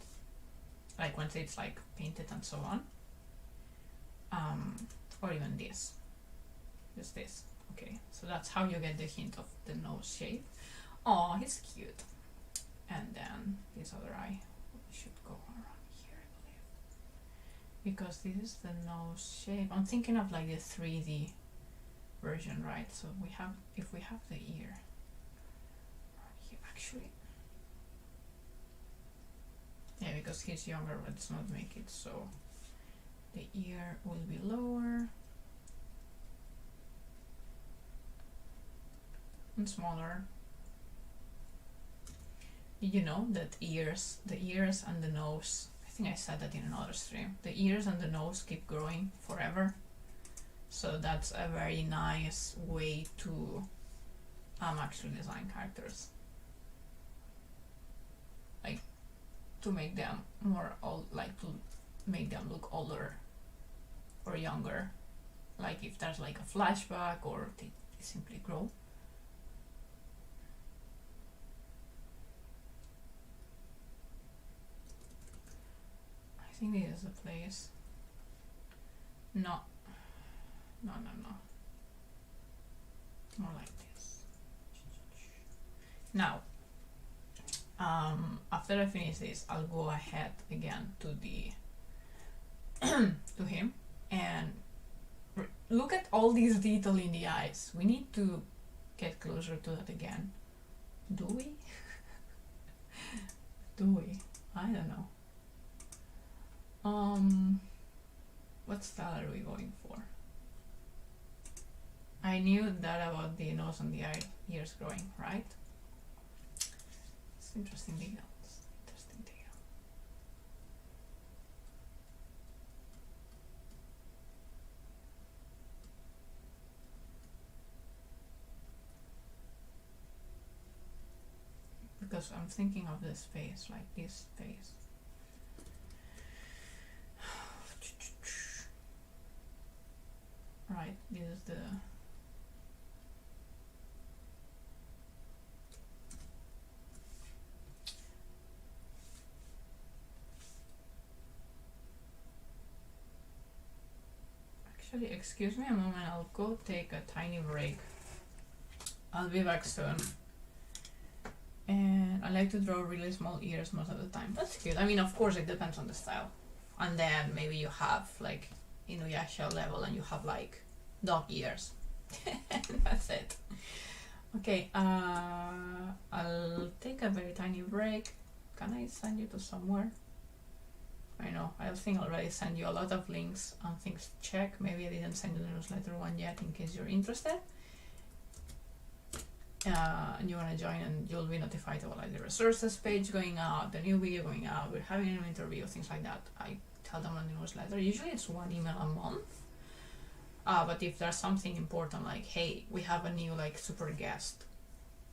like once it's like painted and so on, or even this, just this. Okay, so that's how you get the hint of the nose shape. Oh, he's cute. And then this other eye should go around here, I believe, because this is the nose shape. I'm thinking of like the 3D version, right? So if we have the ear right here, actually, yeah, because he's younger, let's not make it so the ear will be lower and smaller. Did you know that the ears and the nose, I think I said that in another stream, the ears and the nose keep growing forever? So that's a very nice way to actually design characters. Like, to make them more old, like to make them look older or younger, like if there's like a flashback or they simply grow. I think this is the place. No. More like this. Now, after I finish this, I'll go ahead again to the to him and look at all these detail in the eyes. We need to get closer to that again. Do we? Do we? I don't know. What style are we going for? I knew that about the nose and the ears growing, right? It's interesting detail. Interesting detail. Because I'm thinking of this face, like this face. Right, this is the actually, excuse me a moment, I'll go take a tiny break. I'll be back soon. And I like to draw really small ears most of the time. That's cute. I mean, of course, it depends on the style. And then maybe you have like Inuyasha level and you have like dog ears. That's it. Okay, I'll take a very tiny break. Can I send you to somewhere? I know, I think I already sent you a lot of links and things to check. Maybe I didn't send you the newsletter one yet in case you're interested. And you want to join, and you'll be notified about like the resources page going out, the new video going out, we're having an interview, things like that. I tell them on the newsletter. Usually it's 1 email a month. But if there's something important like, hey, we have a new like super guest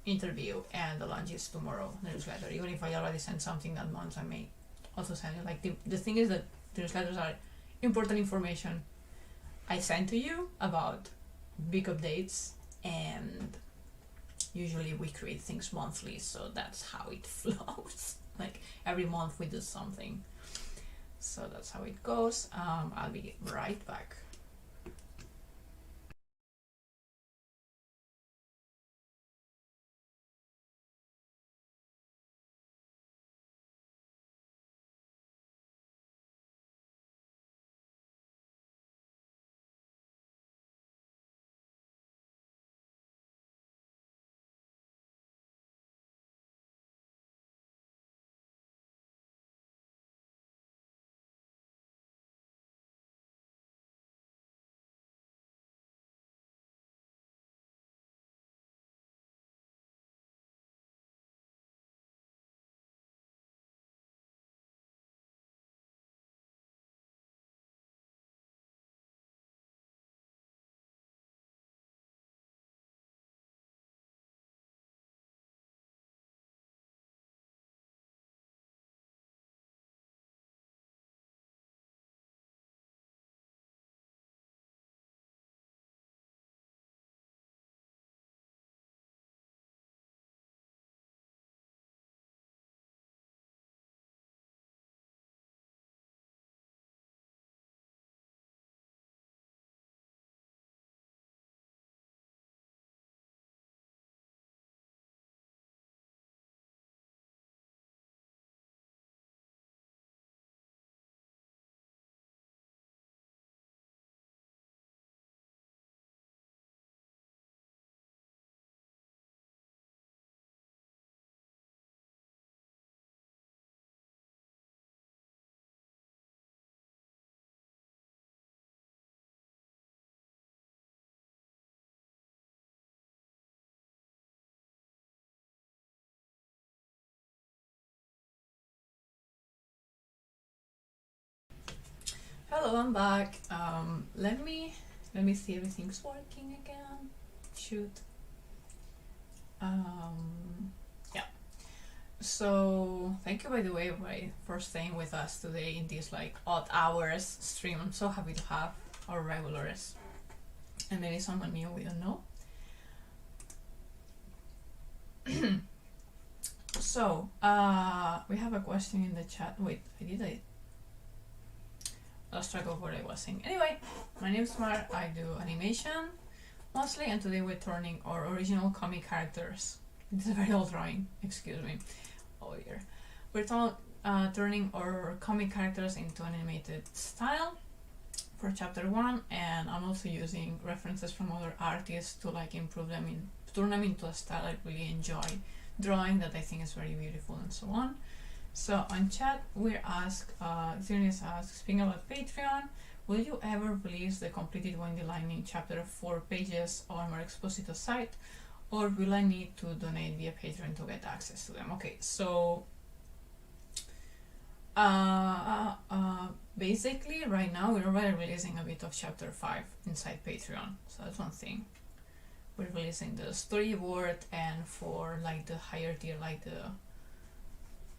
interview and the launch is tomorrow, newsletter. Even if I already sent something that month, I may also send it. Like the thing is that the newsletters are important information I send to you about big updates, and usually we create things monthly, so that's how it flows. Like every month we do something. So that's how it goes. I'll be right back. Hello, I'm back. Let me see everything's working again. Shoot. Yeah. So thank you, by the way, for staying with us today in these like odd hours stream. I'm so happy to have our regulars and maybe someone new we don't know. So we have a question in the chat. Wait, I lost track of what I was saying. Anyway, my name is Mar. I do animation mostly, and today we're turning our original comic characters. It's a very old drawing. Excuse me. Oh dear. We're turning our comic characters into an animated style for chapter 1, and I'm also using references from other artists to like improve them turn them into a style I really enjoy drawing, that I think is very beautiful, and so on. So on chat we're asked, Zirnis asks, speaking about Patreon, will you ever release the completed Wendel lining chapter 4 pages on Maru Exposito site, or will I need to donate via Patreon to get access to them? Okay, so basically right now we're already releasing a bit of chapter 5 inside Patreon, so that's one thing. We're releasing the storyboard, and for like the higher tier,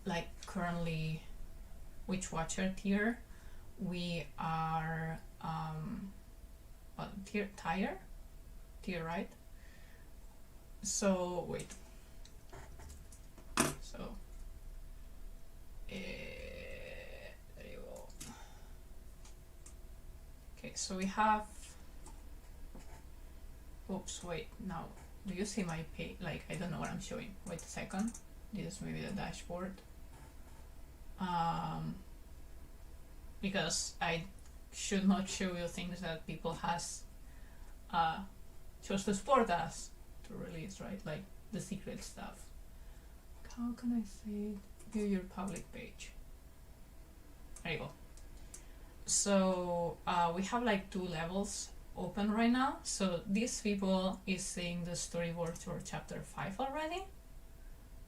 like currently Witch Watcher tier, we are what tier, right? So wait, so there you go. Okay, so we have, oops, wait, now do you see my page? Like, I don't know what I'm showing. Wait a second, this is maybe the dashboard, because I should not show you things that people has chose to support us to release, right? Like the secret stuff. How can I say it? View your public page. There you go. So we have like 2 levels open right now. So these people is seeing the storyboard for chapter 5 already.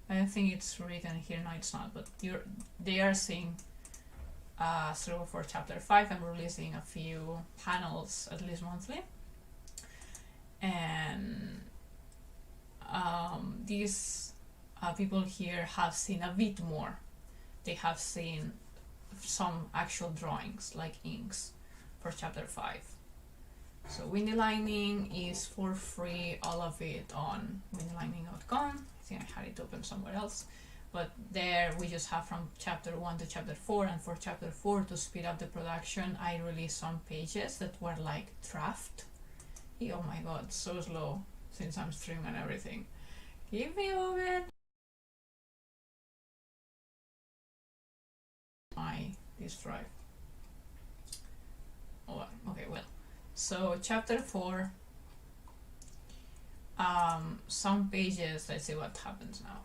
I don't think it's written here. No, it's not. But they are seeing storyboard for chapter 5. I'm releasing a few panels at least monthly. And these people here have seen a bit more. They have seen some actual drawings, like inks, for chapter 5. So Wendel lining is for free, all of it on wendellining.com. I think I had it open somewhere else. But there we just have from chapter 1 to chapter 4, and for chapter 4, to speed up the production, I released some pages that were like draft. Oh my god, so slow since I'm streaming and everything. Give me a moment. My disk drive. Oh, okay, well. So chapter 4, some pages, let's see what happens now.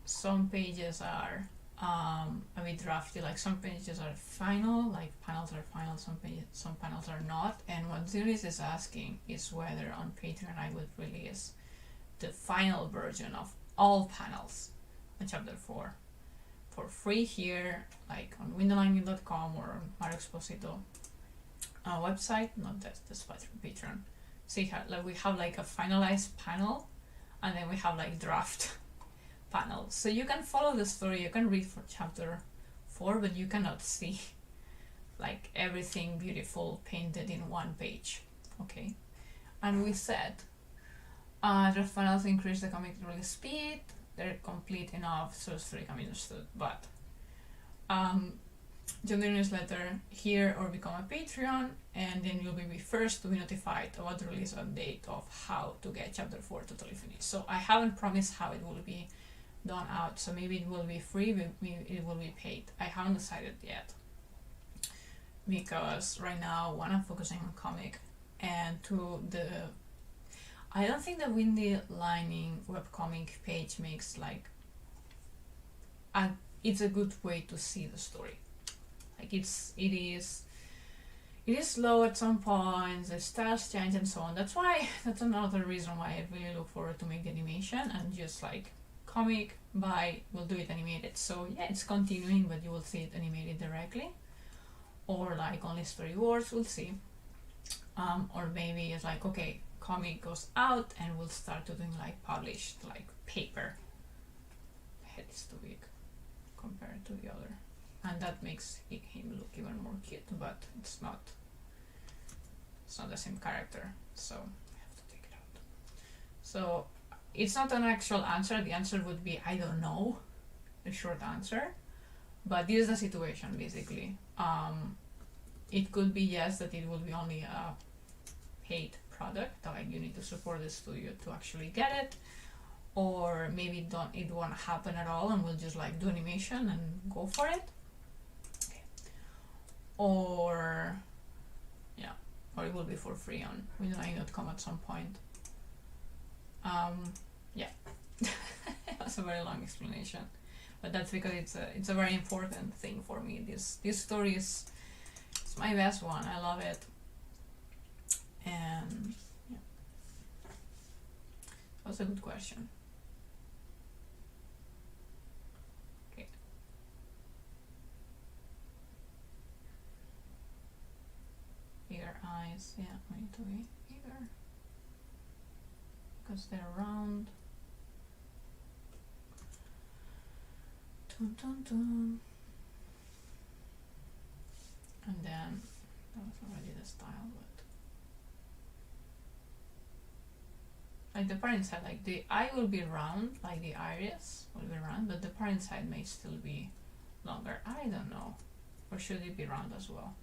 Some pages are a bit drafty, like some pages are final, like panels are final, some panels are not. And what Ziris is asking is whether on Patreon I would release the final version of all panels on chapter 4 for free here, like on wendellining.com or on Maru Exposito website, not this Patreon. See how like we have like a finalized panel, and then we have like draft panels. So you can follow the story, you can read for chapter 4, but you cannot see like everything beautiful painted in one page. Okay, and we said draft panels increase the comic release speed. They're complete enough so the story can be understood. But join the newsletter here or become a Patreon, and then you'll be first to be notified about the release update of how to get chapter 4 totally finished. So I haven't promised how it will be done out, so maybe it will be free, maybe it will be paid. I haven't decided yet, because right now, one, I'm focusing on comic, and two, I don't think the Wendel lining webcomic page makes like it's a good way to see the story. Like it is slow at some points, the styles change and so on. That's another reason why I really look forward to make the animation, and just like comic by we'll do it animated. So yeah, it's continuing, but you will see it animated directly, or like only storyboards, we'll see. Or maybe it's like, okay, comic goes out and we'll start to doing like published like paper. head is too big compared to the other, and that makes him look even more cute, but it's not the same character, so I have to take it out. So it's not an actual answer. The answer would be I don't know, the short answer, but this is the situation basically. It could be yes, that it will be only a paid product, like you need to support the studio to actually get it, or maybe it won't happen at all and we'll just like do animation and go for it. Okay. Or yeah, or it will be for free on windowline.com at some point. Yeah. That's a very long explanation, but that's because it's a very important thing for me. This story is my best one. I love it. And yeah, that was a good question. Okay. Bigger eyes, yeah, need to be bigger because they're round. Dun, dun, dun. And then that was already the style, but like the parent side, like the eye will be round, like the iris will be round, but the parent side may still be longer. I don't know. Or should it be round as well?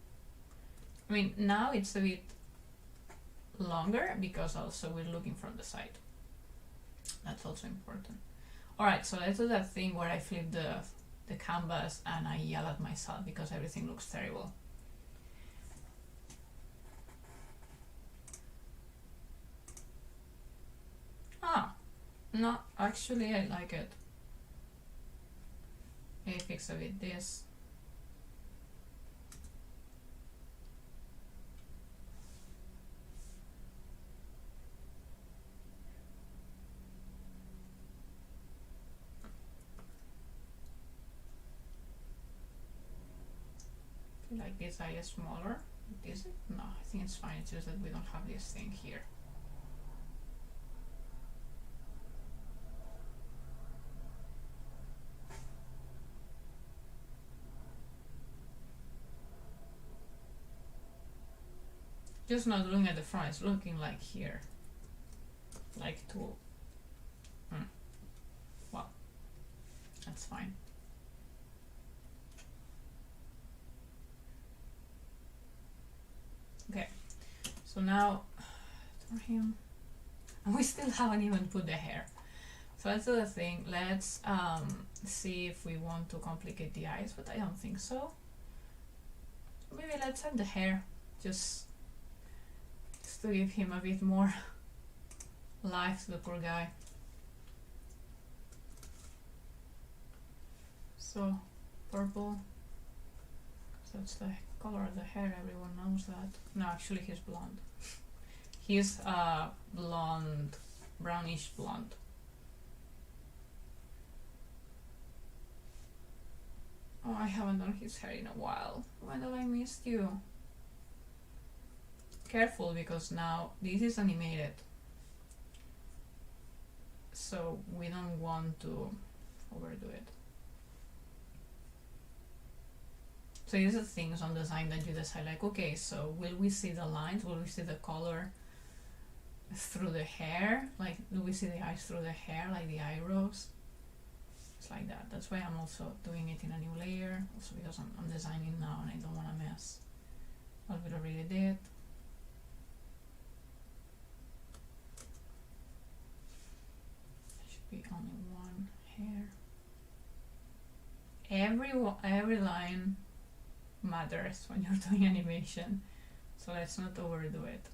I mean, now it's a bit longer because also we're looking from the side. That's also important. Alright, so let's do that thing where I flip the canvas and I yell at myself because everything looks terrible. No, actually I like it. I fix a bit this. Like this eye is smaller. Is it? No, I think it's fine. It's just that we don't have this thing here. Just not looking at the front, it's looking like here. Like to... Well, that's fine. Okay, so now for him, and we still haven't even put the hair. So let's do the thing. Let's see if we want to complicate the eyes, but I don't think so. Maybe let's add the hair, just to give him a bit more life to the poor guy. So purple, so it's the color of the hair, everyone knows that. No, actually he's blonde. He's blonde, brownish blonde. Oh, I haven't done his hair in a while. Wendel, I missed you. Careful, because now this is animated, so we don't want to overdo it. So these are things on design that you decide, like, okay, so will we see the lines, will we see the color through the hair, like do we see the eyes through the hair, like the eyebrows? It's like that. That's why I'm also doing it in a new layer, also because I'm designing now and I don't want to mess what we already did. Only one hair. Every line matters when you're doing animation, so let's not overdo it.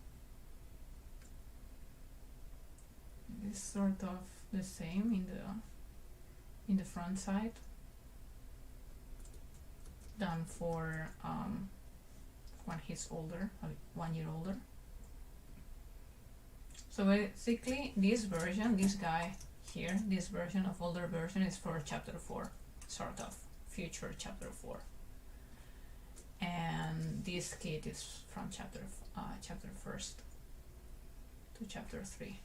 This is sort of the same in the front side, done for when he's older, 1 year older. So basically this version, this guy here, this version of older version is for chapter 4, sort of future chapter 4, and this kit is from chapter 1st to chapter 3.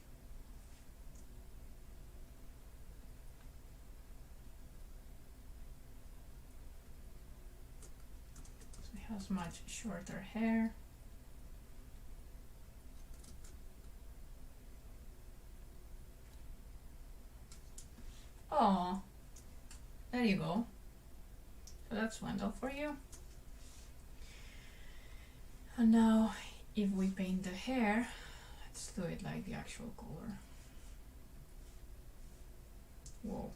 has much shorter hair. Oh, there you go. So that's Wendel for you. And now, if we paint the hair, let's do it like the actual color. Whoa.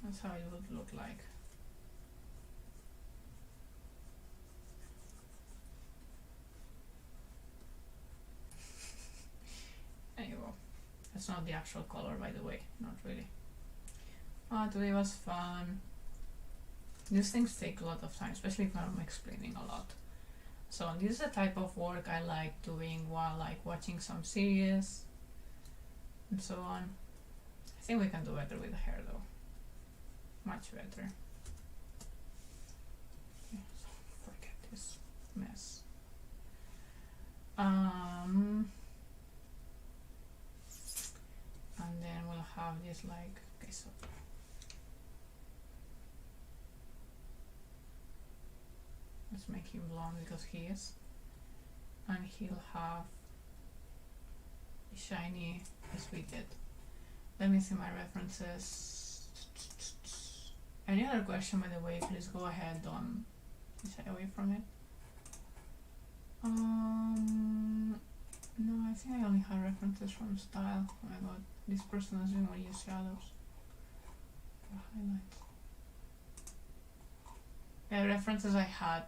That's how it would look like. There you go. That's not the actual color, by the way. Not really. Oh, today was fun. These things take a lot of time, especially if I'm explaining a lot. So this is the type of work I like doing while like watching some series and so on. I think we can do better with the hair though. Much better. Yeah, so forget this mess. And then we'll have this like, okay, so let's make him blonde because he is, and he'll have shiny as we did. Let me see my references. Any other question, by the way, please go ahead, don't shy away from it. No, I think I only have references from style. Oh my god, this person doesn't want to use shadows or highlights. The references I had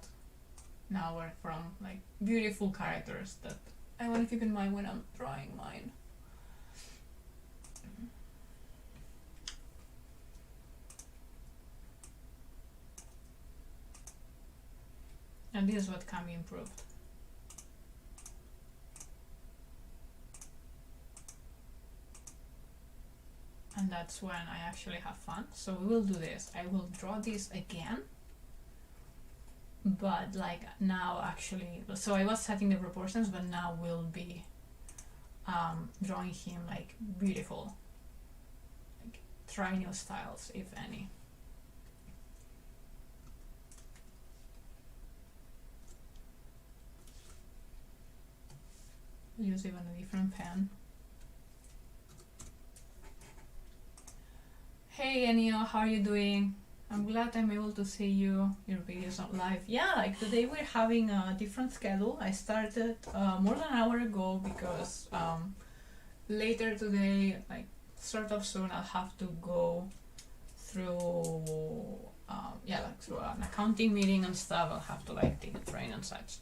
now were from like beautiful characters that I want to keep in mind when I'm drawing mine. And this is what can be improved. And that's when I actually have fun. So we will do this. I will draw this again, but like now actually, so I was setting the proportions, but now we'll be drawing him like beautiful. Like try new styles, if any. Use even a different pen. Hey Enio, how are you doing? I'm glad I'm able to see you. Your videos not live. Yeah, like today we're having a different schedule. I started more than an hour ago because later today, like sort of soon, I'll have to go through yeah, like through an accounting meeting and stuff. I'll have to like take a train and such.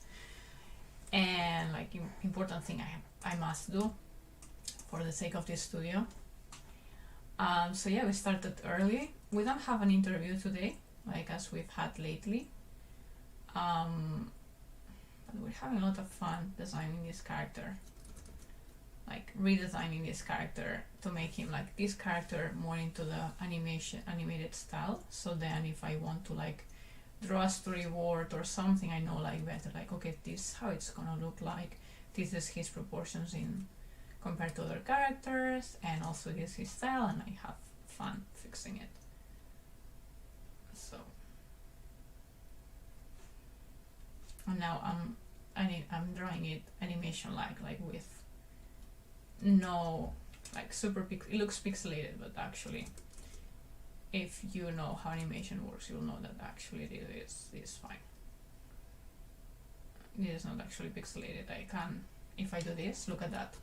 And like important thing I must do for the sake of this studio. So yeah, we started early. We don't have an interview today, like as we've had lately. But we're having a lot of fun designing this character, like redesigning this character to make him like this character more into the animated style. So then if I want to like draw a storyboard or something, I know like better, like okay, this is how it's gonna look like, this is his proportions in compared to other characters, and also this is his style, and I have fun fixing it. So and now I'm drawing it animation like with no like it looks pixelated, but actually if you know how animation works, you'll know that actually this is fine. It is not actually pixelated. I can, if I do this, look at that.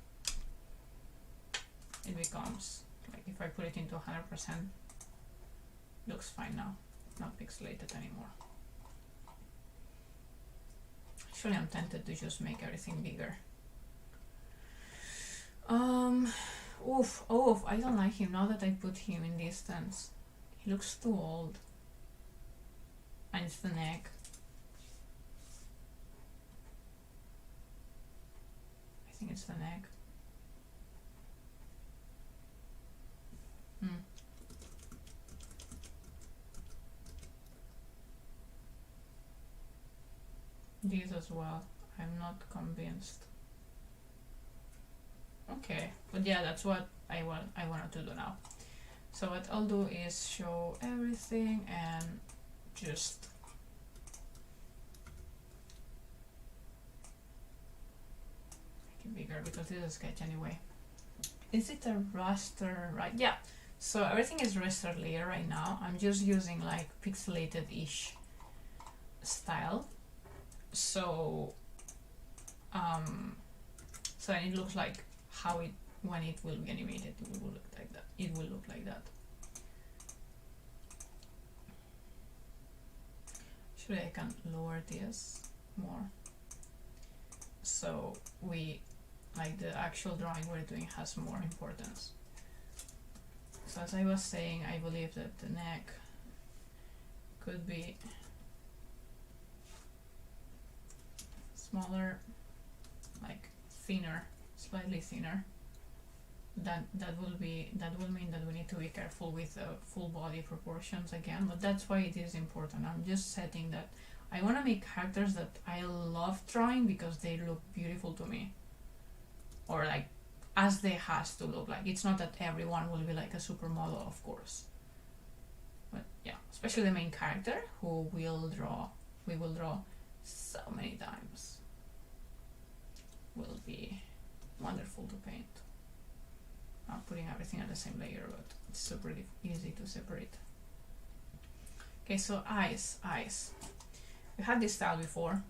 It becomes, like if I put it into 100%, looks fine now. Not pixelated anymore. Actually, I'm tempted to just make everything bigger. Oof, I don't like him now that I put him in distance. He looks too old. And it's the neck. I think it's the neck. This as well. I'm not convinced. Okay, but yeah, that's what I wanted to do now. So what I'll do is show everything and just make it bigger because this is a sketch anyway. Is it a raster, right? Yeah. So everything is raster layer right now. I'm just using like pixelated-ish style. So so it looks like how it, when it will be animated, it will look like that. It will look like that. Actually, I can lower this more. So we, like the actual drawing we're doing has more importance. So as I was saying, I believe that the neck could be smaller, like thinner, slightly thinner. That will mean that we need to be careful with the full body proportions again, but that's why it is important. I'm just setting that I want to make characters that I love drawing because they look beautiful to me, or like as they has to look like. It's not that everyone will be like a supermodel, of course, but yeah, especially the main character who we will draw so many times, will be wonderful to paint. I'm putting everything on the same layer, but it's super easy to separate. Okay, so eyes. We had this style before.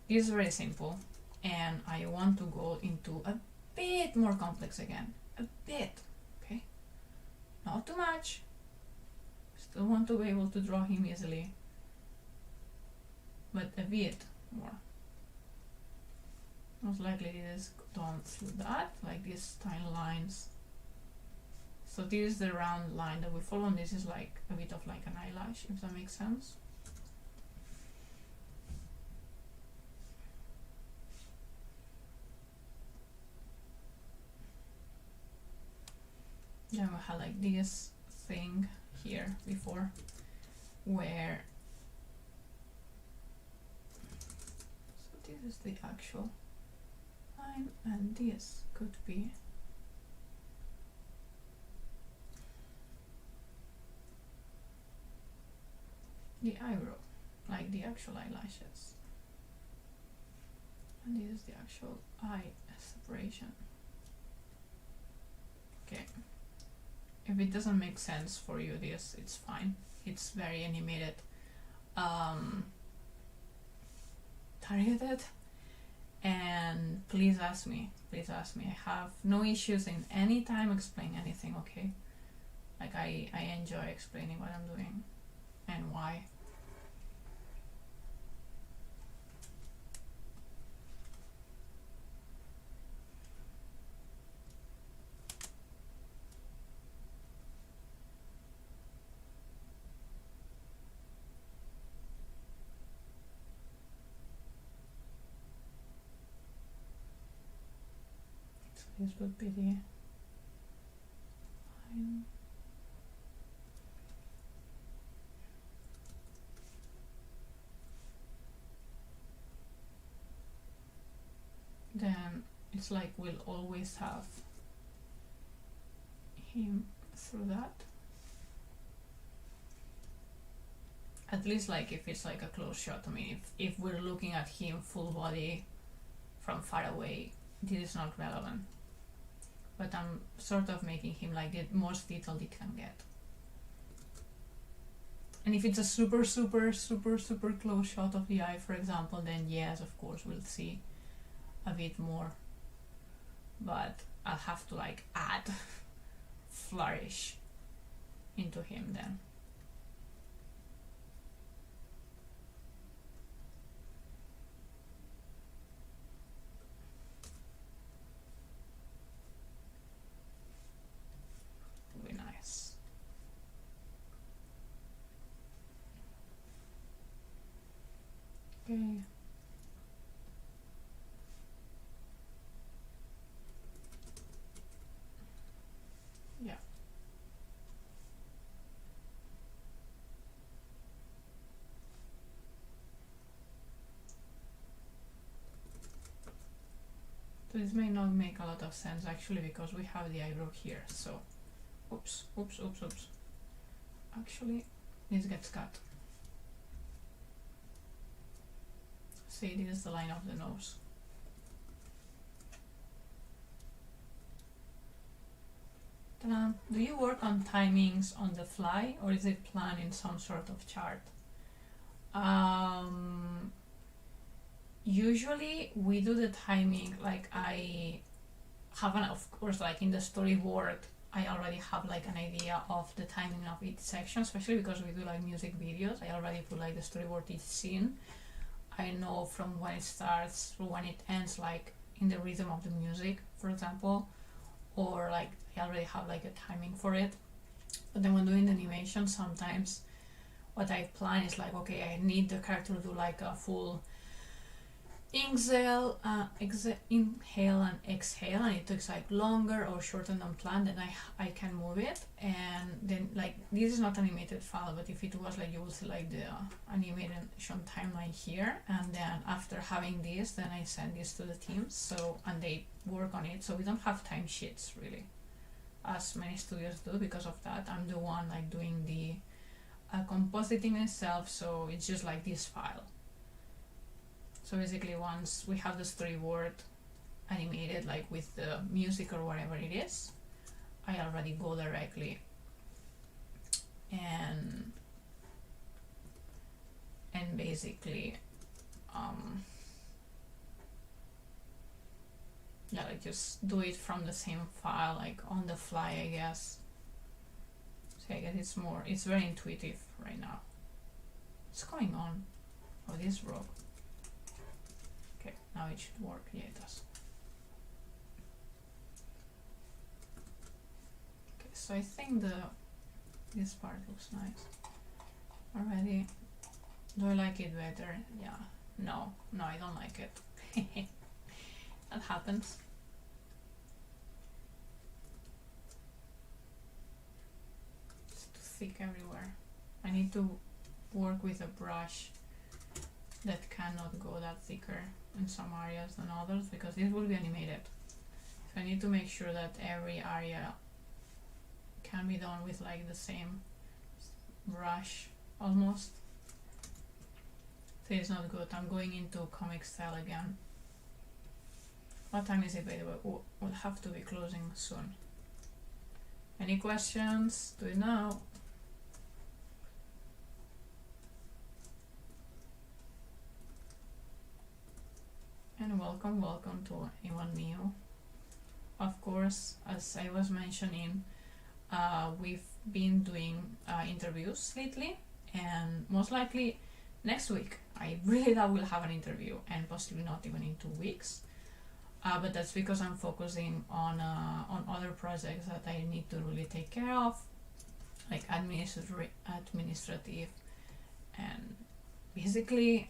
This is very simple, and I want to go into a bit more complex again. A bit, okay? Not too much. Still want to be able to draw him easily, but a bit more. Most likely it is done through that, like these tiny lines. So this is the round line that we follow, and this is like a bit of like an eyelash, if that makes sense. Then we had like this thing here before, where, so this is the actual line, and this could be the eyebrow, like the actual eyelashes, and this is the actual eye separation. Okay, if it doesn't make sense for you, this, it's fine. It's very animated, targeted, and please ask me. I have no issues in any time explaining anything, okay? Like I enjoy explaining what I'm doing and why. So this would be the line. Then it's like we'll always have him through that. At least like if it's like a close shot. I mean, if we're looking at him full body from far away, this is not relevant. But I'm sort of making him like the most detailed it can get. And if it's a super close shot of the eye, for example, then yes, of course, we'll see a bit more. But I'll have to like add flourish into him then. Would be nice. Okay. Yeah. So this may not make a lot of sense actually because we have the eyebrow here, so oops. Actually, this gets cut. See, this is the line of the nose. Do you work on timings on the fly or is it planned in some sort of chart? Usually we do the timing, like I have of course, like in the storyboard I already have like an idea of the timing of each section, especially because we do like music videos. I already put like the storyboard each scene. I know from when it starts to when it ends, like in the rhythm of the music, for example, or like I already have like a timing for it. But then when doing the animation, sometimes what I plan is like, okay, I need the character to do like a full inhale and exhale, and it takes like longer or shorter than planned, then I can move it. And then like this is not animated file, but if it was, like, you will see like the animation timeline here, and then after having this, then I send this to the teams, so, and they work on it. So we don't have timesheets really as many studios do. Because of that, I'm the one like doing the compositing itself, so it's just like this file. So basically once we have the storyboard animated, like with the music or whatever it is, I already go directly and basically yeah, like just do it from the same file, like on the fly, I guess. So I guess it's very intuitive right now. What's going on? Oh, this broke. Okay, now it should work. Yeah, it does. Okay, so I think this part looks nice already. Do I like it better? Yeah. No, I don't like it. That happens. It's too thick everywhere. I need to work with a brush that cannot go that thicker in some areas than others, because this will be animated. So I need to make sure that every area can be done with like the same brush almost. So it's not good. I'm going into comic style again. What time is it, by the way? Oh, we'll have to be closing soon. Any questions? Do you know? And welcome to anyone new. Of course, as I was mentioning, we've been doing interviews lately, and most likely next week I really doubt we'll have an interview, and possibly not even in 2 weeks. But that's because I'm focusing on other projects that I need to really take care of, like administrative and basically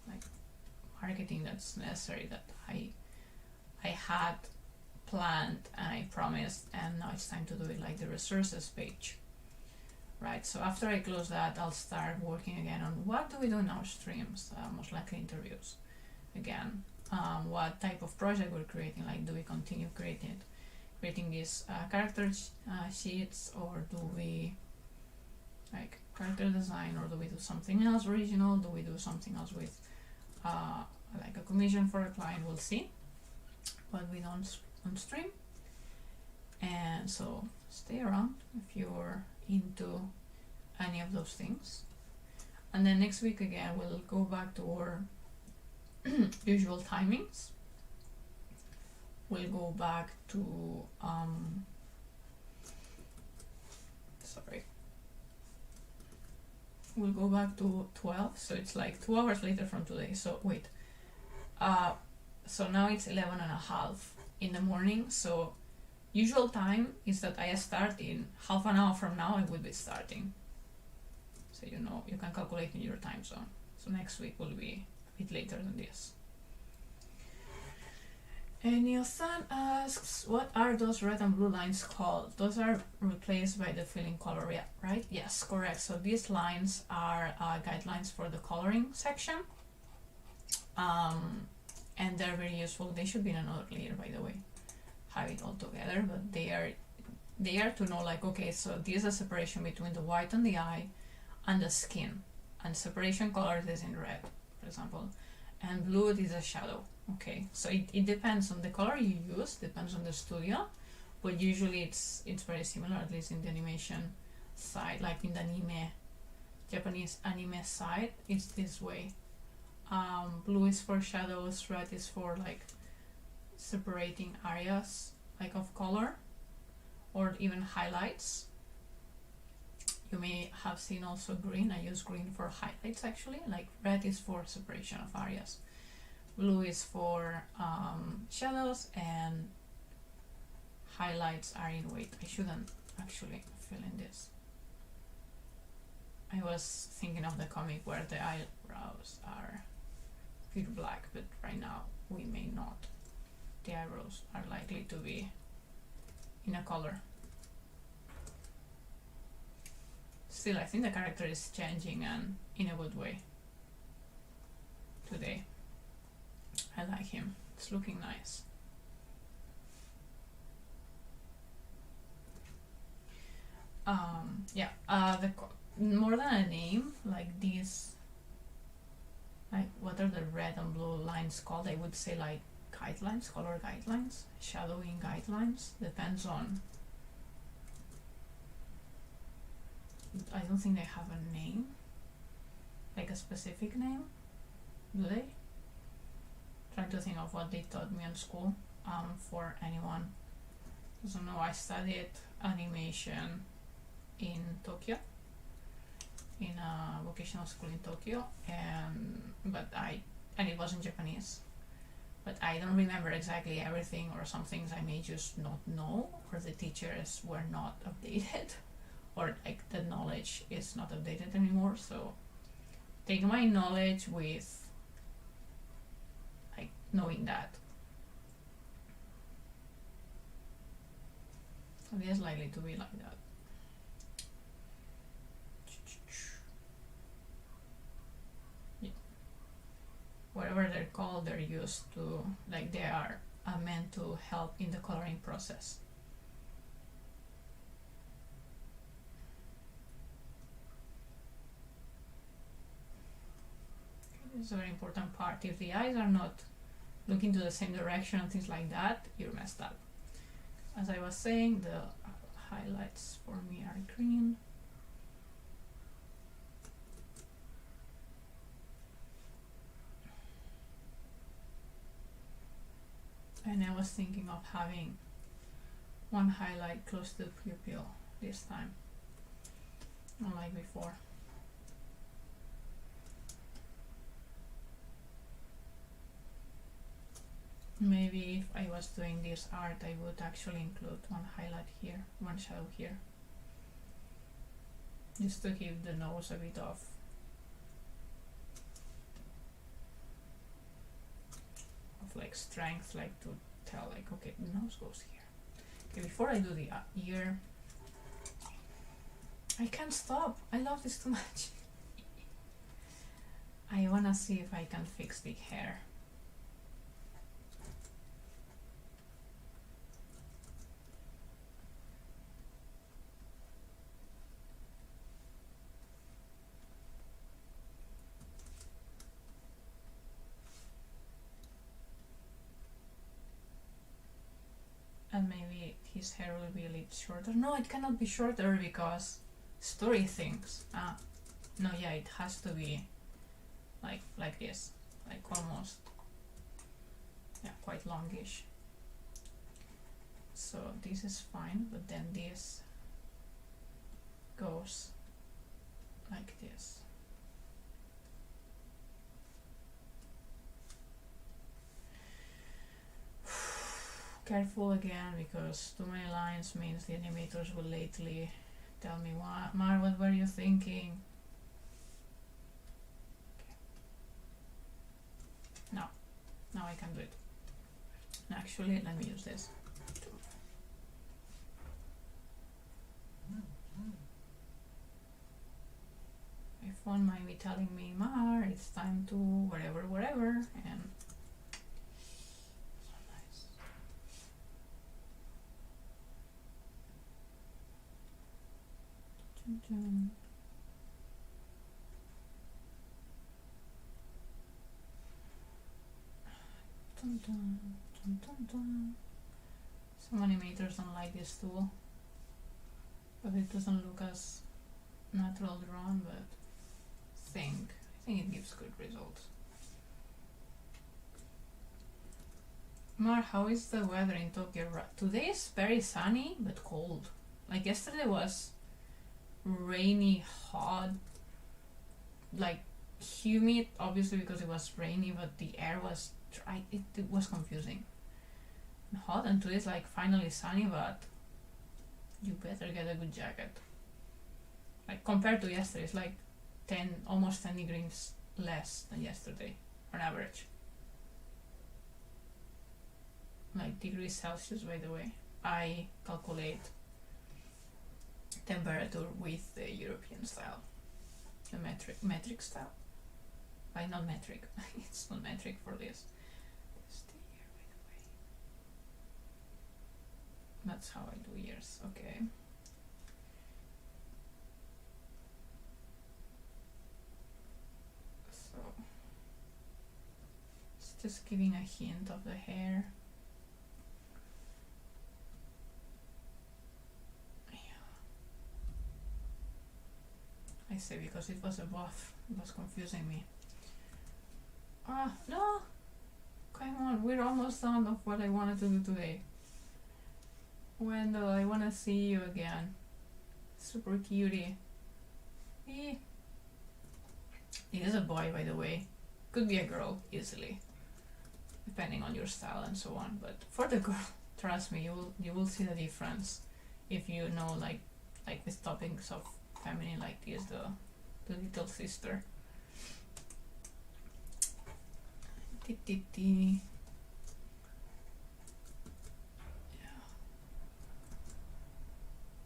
like marketing that's necessary, that I had planned and I promised, and now it's time to do it, like the resources page, right? So after I close that, I'll start working again on what do we do in our streams, most likely interviews again. What type of project we're creating, like do we continue creating these character sheets, or do we like character design, or do we do something else original, do we do something else with like a commission for a client? We'll see what we do on stream. And so stay around if you're into any of those things. And then next week again we'll go back to our usual timings. We'll go back to we'll go back to 12, so it's like 2 hours later from today. So wait, so now it's 11:30 in the morning. So usual time is that I start in half an hour from now. I will be starting, so you know, you can calculate in your time zone. So next week will be a bit later than this. And Nielsen asks, what are those red and blue lines called? Those are replaced by the filling color, yeah, right? Yes, correct. So these lines are guidelines for the coloring section. and they're very useful. They should be in another layer, by the way. Have it all together, but they are to know, like, okay, so this is a separation between the white on the eye and the skin, and separation colors is in red, for example, and blue is a shadow. Okay, so it depends on the color you use, depends on the studio, but usually it's very similar, at least in the animation side, like in the Japanese anime side, it's this way. Blue is for shadows, red is for like separating areas like of color or even highlights. You may have seen also green. I use green for highlights actually. Like red is for separation of areas, blue is for shadows, and highlights are in weight. I shouldn't actually fill in this. I was thinking of the comic where the eyebrows are pure black, but right now we may not. The eyebrows are likely to be in a color. Still, I think the character is changing, and in a good way today. I like him. It's looking nice. Yeah, more than a name, like these, like what are the red and blue lines called? I would say like guidelines, color guidelines, shadowing guidelines. Depends on. I don't think they have a name, like a specific name. Do they? Trying to think of what they taught me in school. For anyone who doesn't know, I studied animation in Tokyo, in a vocational school in Tokyo, and it was in Japanese, but I don't remember exactly everything, or some things I may just not know, or the teachers were not updated, or like the knowledge is not updated anymore. So take my knowledge with like knowing that. So it is likely to be like that. Yeah. Whatever they're called, they're used to, like they are meant to help in the coloring process. This is a very important part. If the eyes are not looking to the same direction and things like that, you're messed up. As I was saying, the highlights for me are green. And I was thinking of having one highlight close to the pupil this time, not like before. Maybe if I was doing this art, I would actually include one highlight here, one shadow here, just to give the nose a bit of like strength, like to tell like, okay, the nose goes here. Okay, before I do the ear, I can't stop. I love this too much. I wanna see if I can fix the hair. And maybe his hair will be a little shorter. No, it cannot be shorter because story things. No, yeah, it has to be like this, like almost, yeah, quite longish. So this is fine, but then this goes like this. Careful again, because too many lines means the animators will lately tell me, Mar, what were you thinking? Okay. Now I can do it. Actually, let me use this. My phone might be telling me, Mar, it's time to whatever, and Dun, dun, dun, dun, dun, dun. Some animators don't like this tool, but it doesn't look as natural drawn, but I think it gives good results. Mar, how is the weather in Tokyo? Today is very sunny but cold. Like yesterday was rainy, hot, like humid, obviously because it was rainy, but the air was dry. It was confusing. Hot, and today is like finally sunny, but you better get a good jacket. Like compared to yesterday, it's like almost 10 degrees less than yesterday on average. Like degrees Celsius, by the way. I calculate temperature with the European style, the metric style. Not metric. It's not metric for this. Stay here, by the way. That's how I do years. Okay. So it's just giving a hint of the hair. I say because it was a buff, it was confusing me. Ah, no! Come on, we're almost done of what I wanted to do today. Wendel, I wanna see you again. Super cutie. Eh. It is a boy, by the way. Could be a girl, easily. Depending on your style and so on. But for the girl, trust me, you will see the difference. If you know, like with toppings of feminine like this, the little sister. Yeah.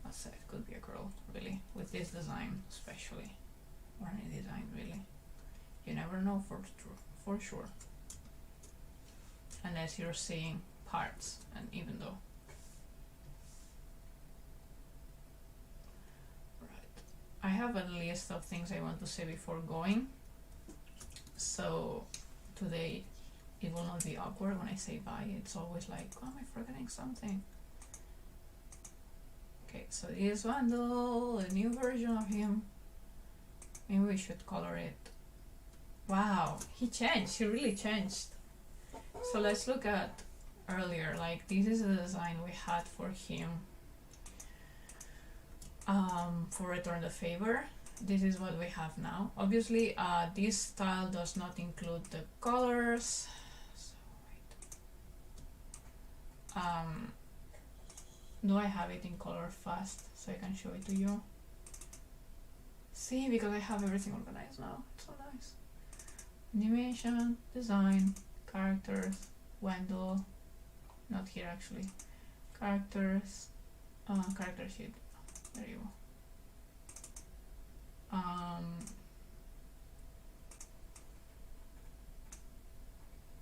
I said it could be a girl, really, with this design especially, or any design really. You never know for sure, unless you're seeing parts, and even though. I have a list of things I want to say before going, so today it will not be awkward when I say bye. It's always like, oh, am I forgetting something? Okay, so this is Wendel, a new version of him. Maybe we should color it. Wow, he changed, he really changed. So let's look at earlier, like this is the design we had for him. For Return the Favor, this is what we have now. Obviously, this style does not include the colors. So wait. Do I have it in color fast so I can show it to you? See, because I have everything organized now. It's so nice. Animation, design, characters, Wendel. Not here actually. Characters, character sheet. There you go.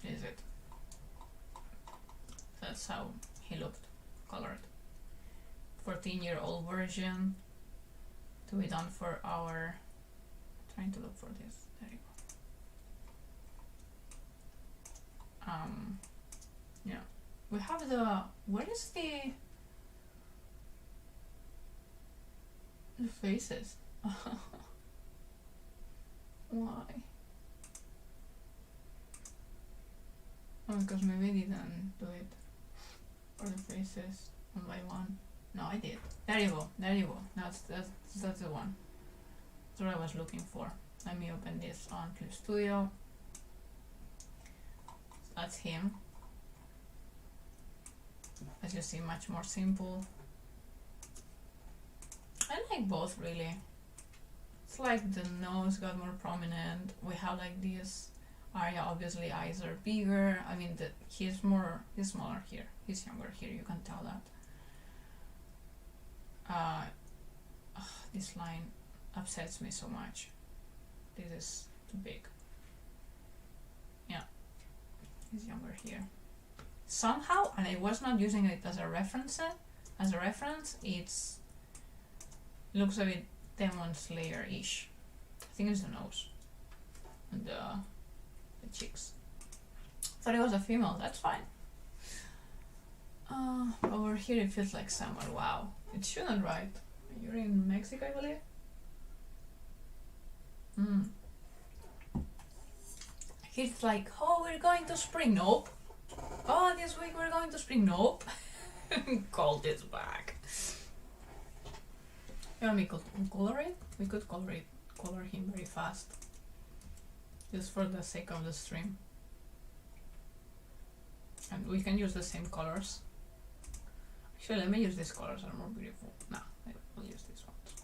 Is it? That's how he looked, colored. 14-year-old version to be done for our. Trying to look for this. There you go. Yeah, we have the. Where is the faces? Why? Oh, because maybe I didn't do it for the faces one by one. No, I did. There you go. There you go. That's the one. That's what I was looking for. Let me open this on Clip Studio. That's him. As you see, much more simple. I like both really. It's like the nose got more prominent. We have like this area. Obviously, eyes are bigger. I mean, he's smaller here. He's younger here. You can tell that. This line upsets me so much. This is too big. Yeah, he's younger here. Somehow, and I was not using it as a reference. It looks a bit Demon Slayer-ish. I think it's the nose and the cheeks. Thought it was a female. That's fine. Over here it feels like summer. Wow, it shouldn't, right? You're in Mexico, I believe. It's like, oh, we're going to spring. Nope. Oh, this week we're going to spring. Nope. Cold is back. Yeah, we could color it. We could color him very fast, just for the sake of the stream. And we can use the same colors. Actually, let me use these colors. Are more beautiful. No, I will use these ones.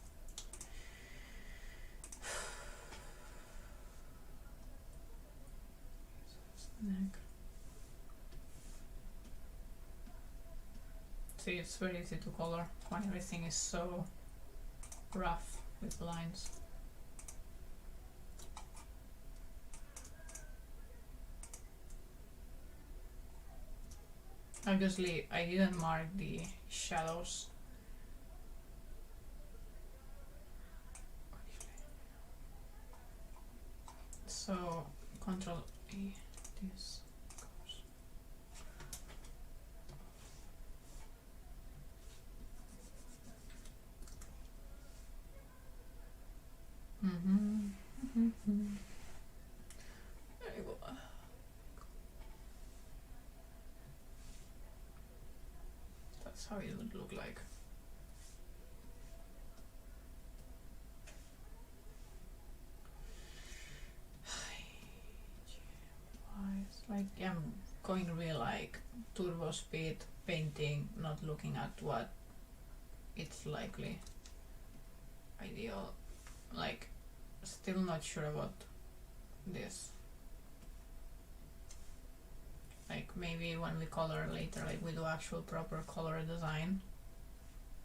Neck. See, it's very easy to color when everything is so rough with lines. Obviously, I didn't mark the shadows. So, Control A, this goes. There you go. That's how it would look like. It's like I'm going real like turbo speed painting, not looking at what it's likely ideal. Like, still not sure about this. Like, maybe when we color later, like we do actual proper color design,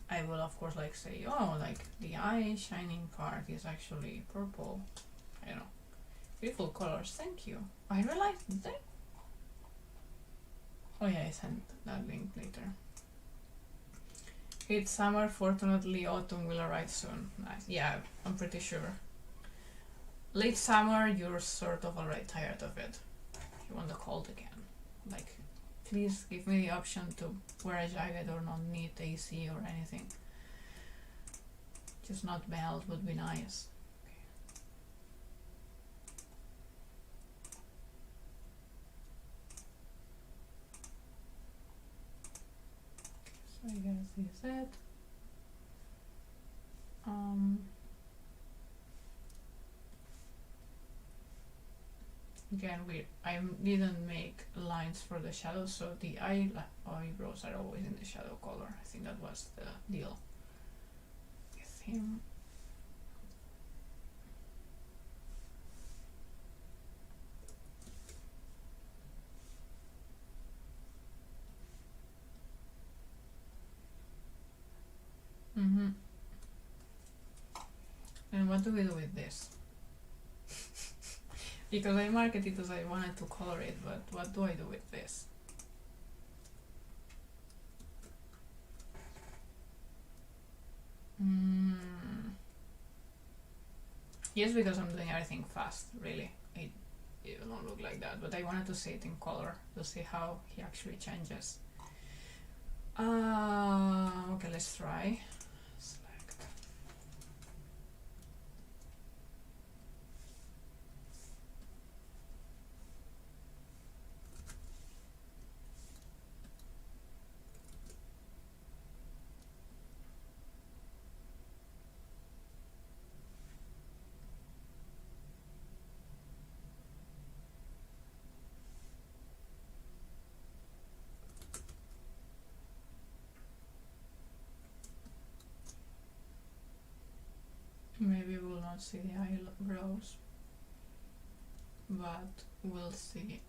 I will of course like say, oh, like the eye shining part is actually purple. I don't know. Beautiful colors, thank you. I realized, did I? Oh yeah, I sent that link later. It's summer, fortunately autumn will arrive soon. Nice. Yeah, I'm pretty sure. Late summer, you're sort of already tired of it. You want the cold again. Like, please give me the option to wear a jacket or not need AC or anything. Just not melt would be nice. So I guess this is it. Again, I didn't make lines for the shadows, so the eyebrows are always in the shadow color. I think that was the deal with him. And what do we do with this? Because I marked it as I wanted to color it, but what do I do with this? Yes, because I'm doing everything fast, really. It won't look like that, but I wanted to see it in color to see how he actually changes. Okay, let's try. Select. Maybe we'll not see the eyebrows, but we'll see.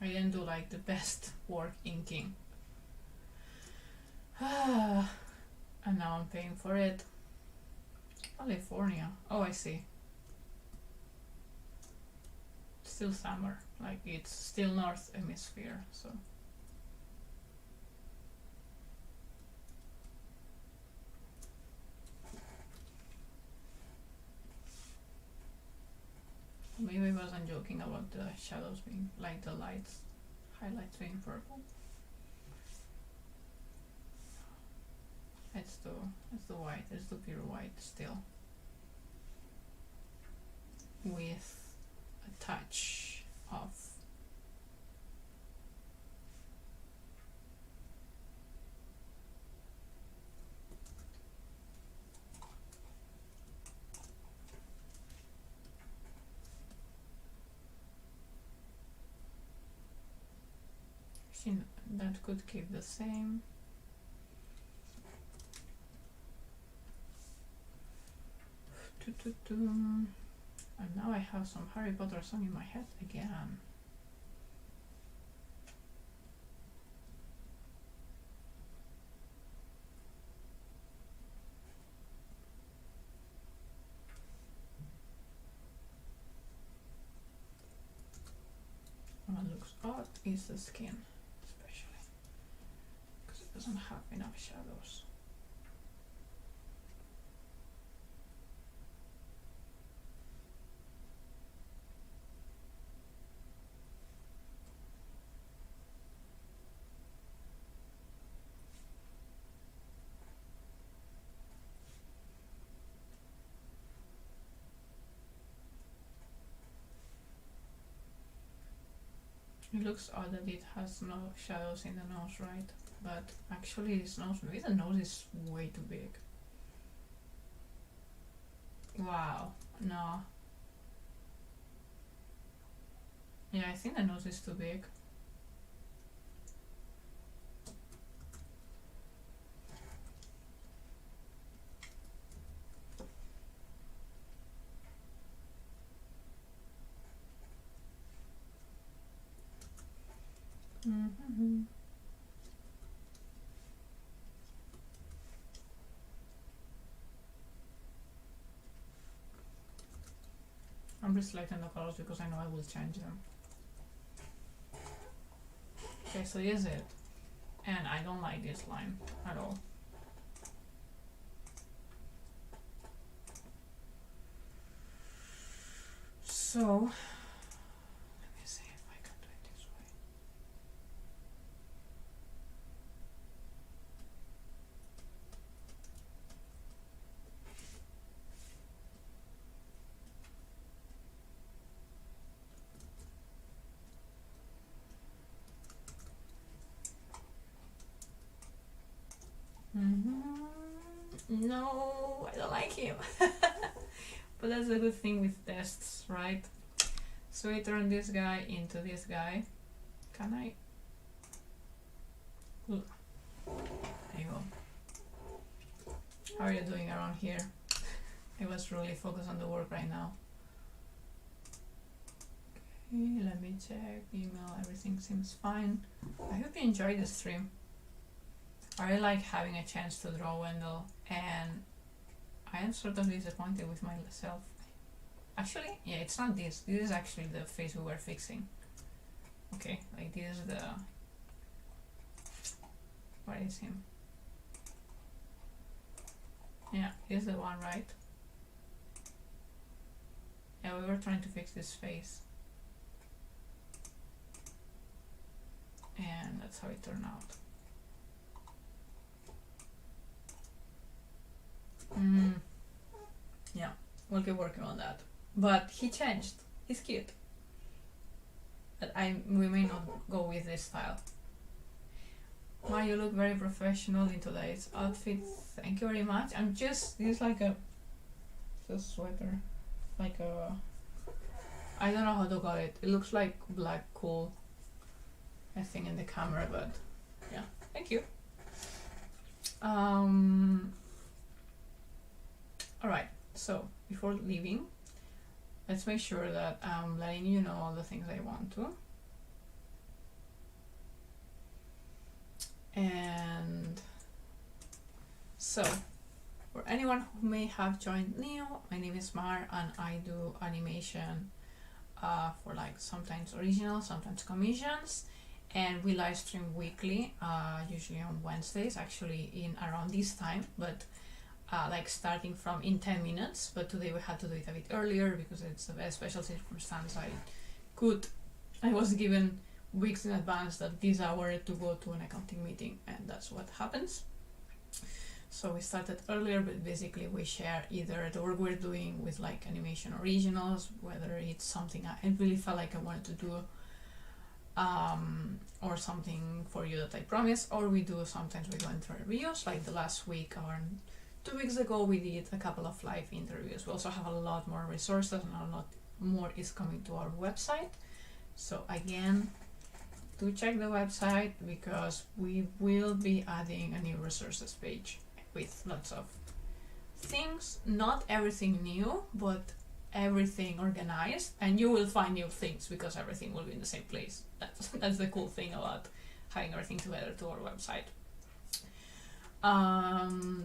I didn't do like the best work inking. And now I'm paying for it. California. Oh, I see. Still summer. Like, it's still North Hemisphere, so. maybe I wasn't joking about the shadows being like the lights, highlights being purple. It's the white, it's the pure white still, with a touch of that could keep the same. And now I have some Harry Potter song in my head again. What looks odd is the skin, especially because it doesn't have enough shadows. It looks odd that it has no shadows in the nose, right? But actually this nose, maybe the nose is way too big. Wow, no. Yeah, I think the nose is too big. I'm just selecting the colors because I know I will change them. Okay, so here's it. And I don't like this line at all. So, let me see if I can do it this way. No, I don't like him. But that's a good thing with tests, right? So we turn this guy into this guy. Can I? Ooh. There you go. How are you doing around here? I was really focused on the work right now. Okay, let me check email. Everything seems fine. I hope you enjoyed the stream. I really like having a chance to draw Wendel, and I am sort of disappointed with myself. Actually, yeah, it's not this. This is actually the face we were fixing. Okay, like this is the... Where is him? Yeah, here's the one, right? Yeah, we were trying to fix this face. And that's how it turned out. Yeah, we'll keep working on that. But he changed. He's cute. But we may not go with this style. Wow, you look very professional in today's outfit. Thank you very much. This is like a sweater. Like a... I don't know how to call it. It looks like black cool, I think, in the camera, but yeah. Thank you. Alright, so before leaving, let's make sure that I'm letting you know all the things I want to. And so, for anyone who may have joined new, my name is Mar and I do animation for like sometimes original, sometimes commissions, and we live stream weekly, usually on Wednesdays, actually in around this time, but like starting from in 10 minutes, but today we had to do it a bit earlier because it's a very special circumstance. I was given weeks in advance that this hour to go to an accounting meeting, and that's what happens. So we started earlier, but basically we share either the work we're doing with like animation originals, whether it's something I really felt like I wanted to do, or something for you that I promised, or sometimes we go into reviews, like the last week or 2 weeks ago we did a couple of live interviews. We also have a lot more resources and a lot more is coming to our website. So again, do check the website because we will be adding a new resources page with lots of things, not everything new, but everything organized, and you will find new things because everything will be in the same place. That's the cool thing about having everything together to our website.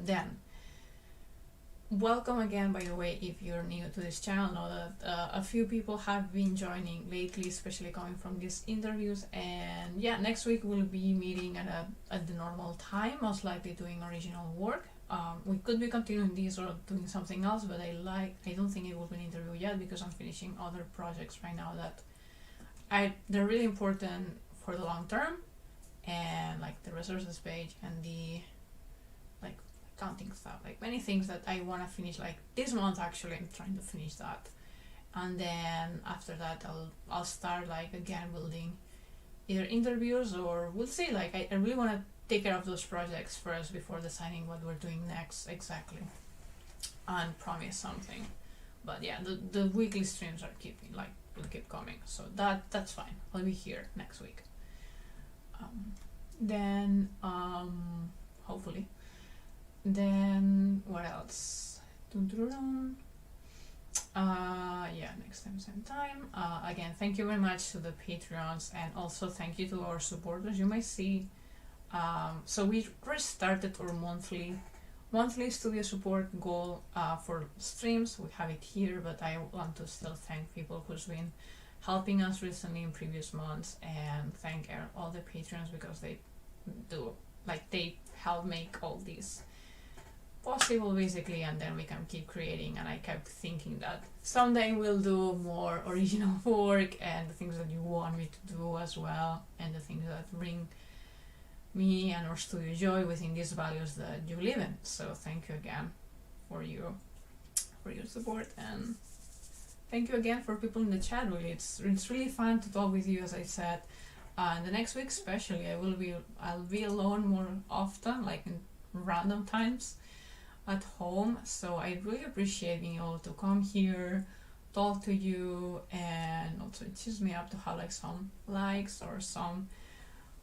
Then welcome again, by the way, if you're new to this channel. Know that a few people have been joining lately, especially coming from these interviews. And yeah, next week we'll be meeting at the normal time, most likely doing original work. We could be continuing this or doing something else, but I don't think it will be an interview yet because I'm finishing other projects right now that they're really important for the long term, and like the resources page and the like accounting stuff, like many things that I want to finish like this month. Actually, I'm trying to finish that, and then after that I'll start like again building either interviews or we'll see. Like I really want to take care of those projects first before deciding what we're doing next exactly and promise something. But yeah, the weekly streams will keep coming, so that's fine. I'll be here next week. Then hopefully. Then what else? Yeah, next time, same time. Again, thank you very much to the Patreons, and also thank you to our supporters. You might see, so we restarted our monthly studio support goal for streams. We have it here, but I want to still thank people who's been helping us recently in previous months, and thank all the Patreons because they help make all these possible basically, and then we can keep creating. And I kept thinking that someday we'll do more original work and the things that you want me to do as well, and the things that bring me and our studio joy within these values that you live in. So thank you again for your support, and thank you again for people in the chat. Really, it's really fun to talk with you, as I said. The next week especially, I'll be alone more often, like in random times at home, so I really appreciate being able to come here, talk to you, and also it cheers me up to have like some likes or some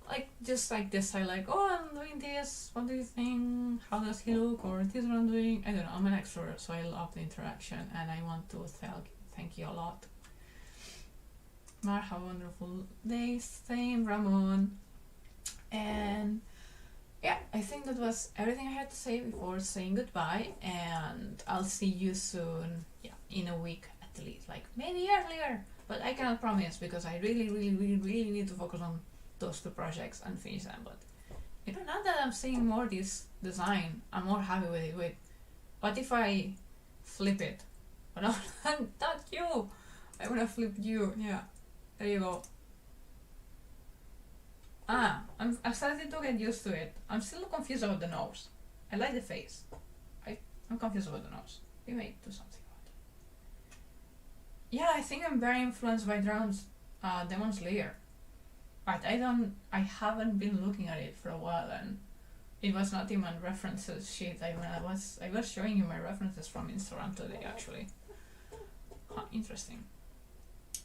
like just like this. I like, oh, I'm doing this, what do you think, how does he look, or this is what I'm doing. I don't know, I'm an extrovert, so I love the interaction, and I want to thank you a lot. Mar, have a wonderful day. Same, Ramon. And yeah, I think that was everything I had to say before saying goodbye, and I'll see you soon. Yeah, in a week at least, like maybe earlier, but I cannot promise because I really need to focus on those 2 projects and finish them. But you know, now that I'm seeing more this design, I'm more happy with it. Wait, what if I flip it? But no, not you. I wanna flip you. Yeah, there you go. I'm starting to get used to it. I'm still confused about the nose. I like the face. I'm confused about the nose. We may do something about it. Yeah, I think I'm very influenced by Demon Slayer. But I haven't been looking at it for a while, and it was not in my references sheet. I was showing you my references from Instagram today, actually. Huh, interesting.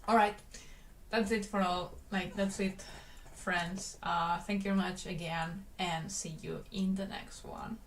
Alright, that's it for all. That's it, friends. Thank you very much again, and see you in the next one.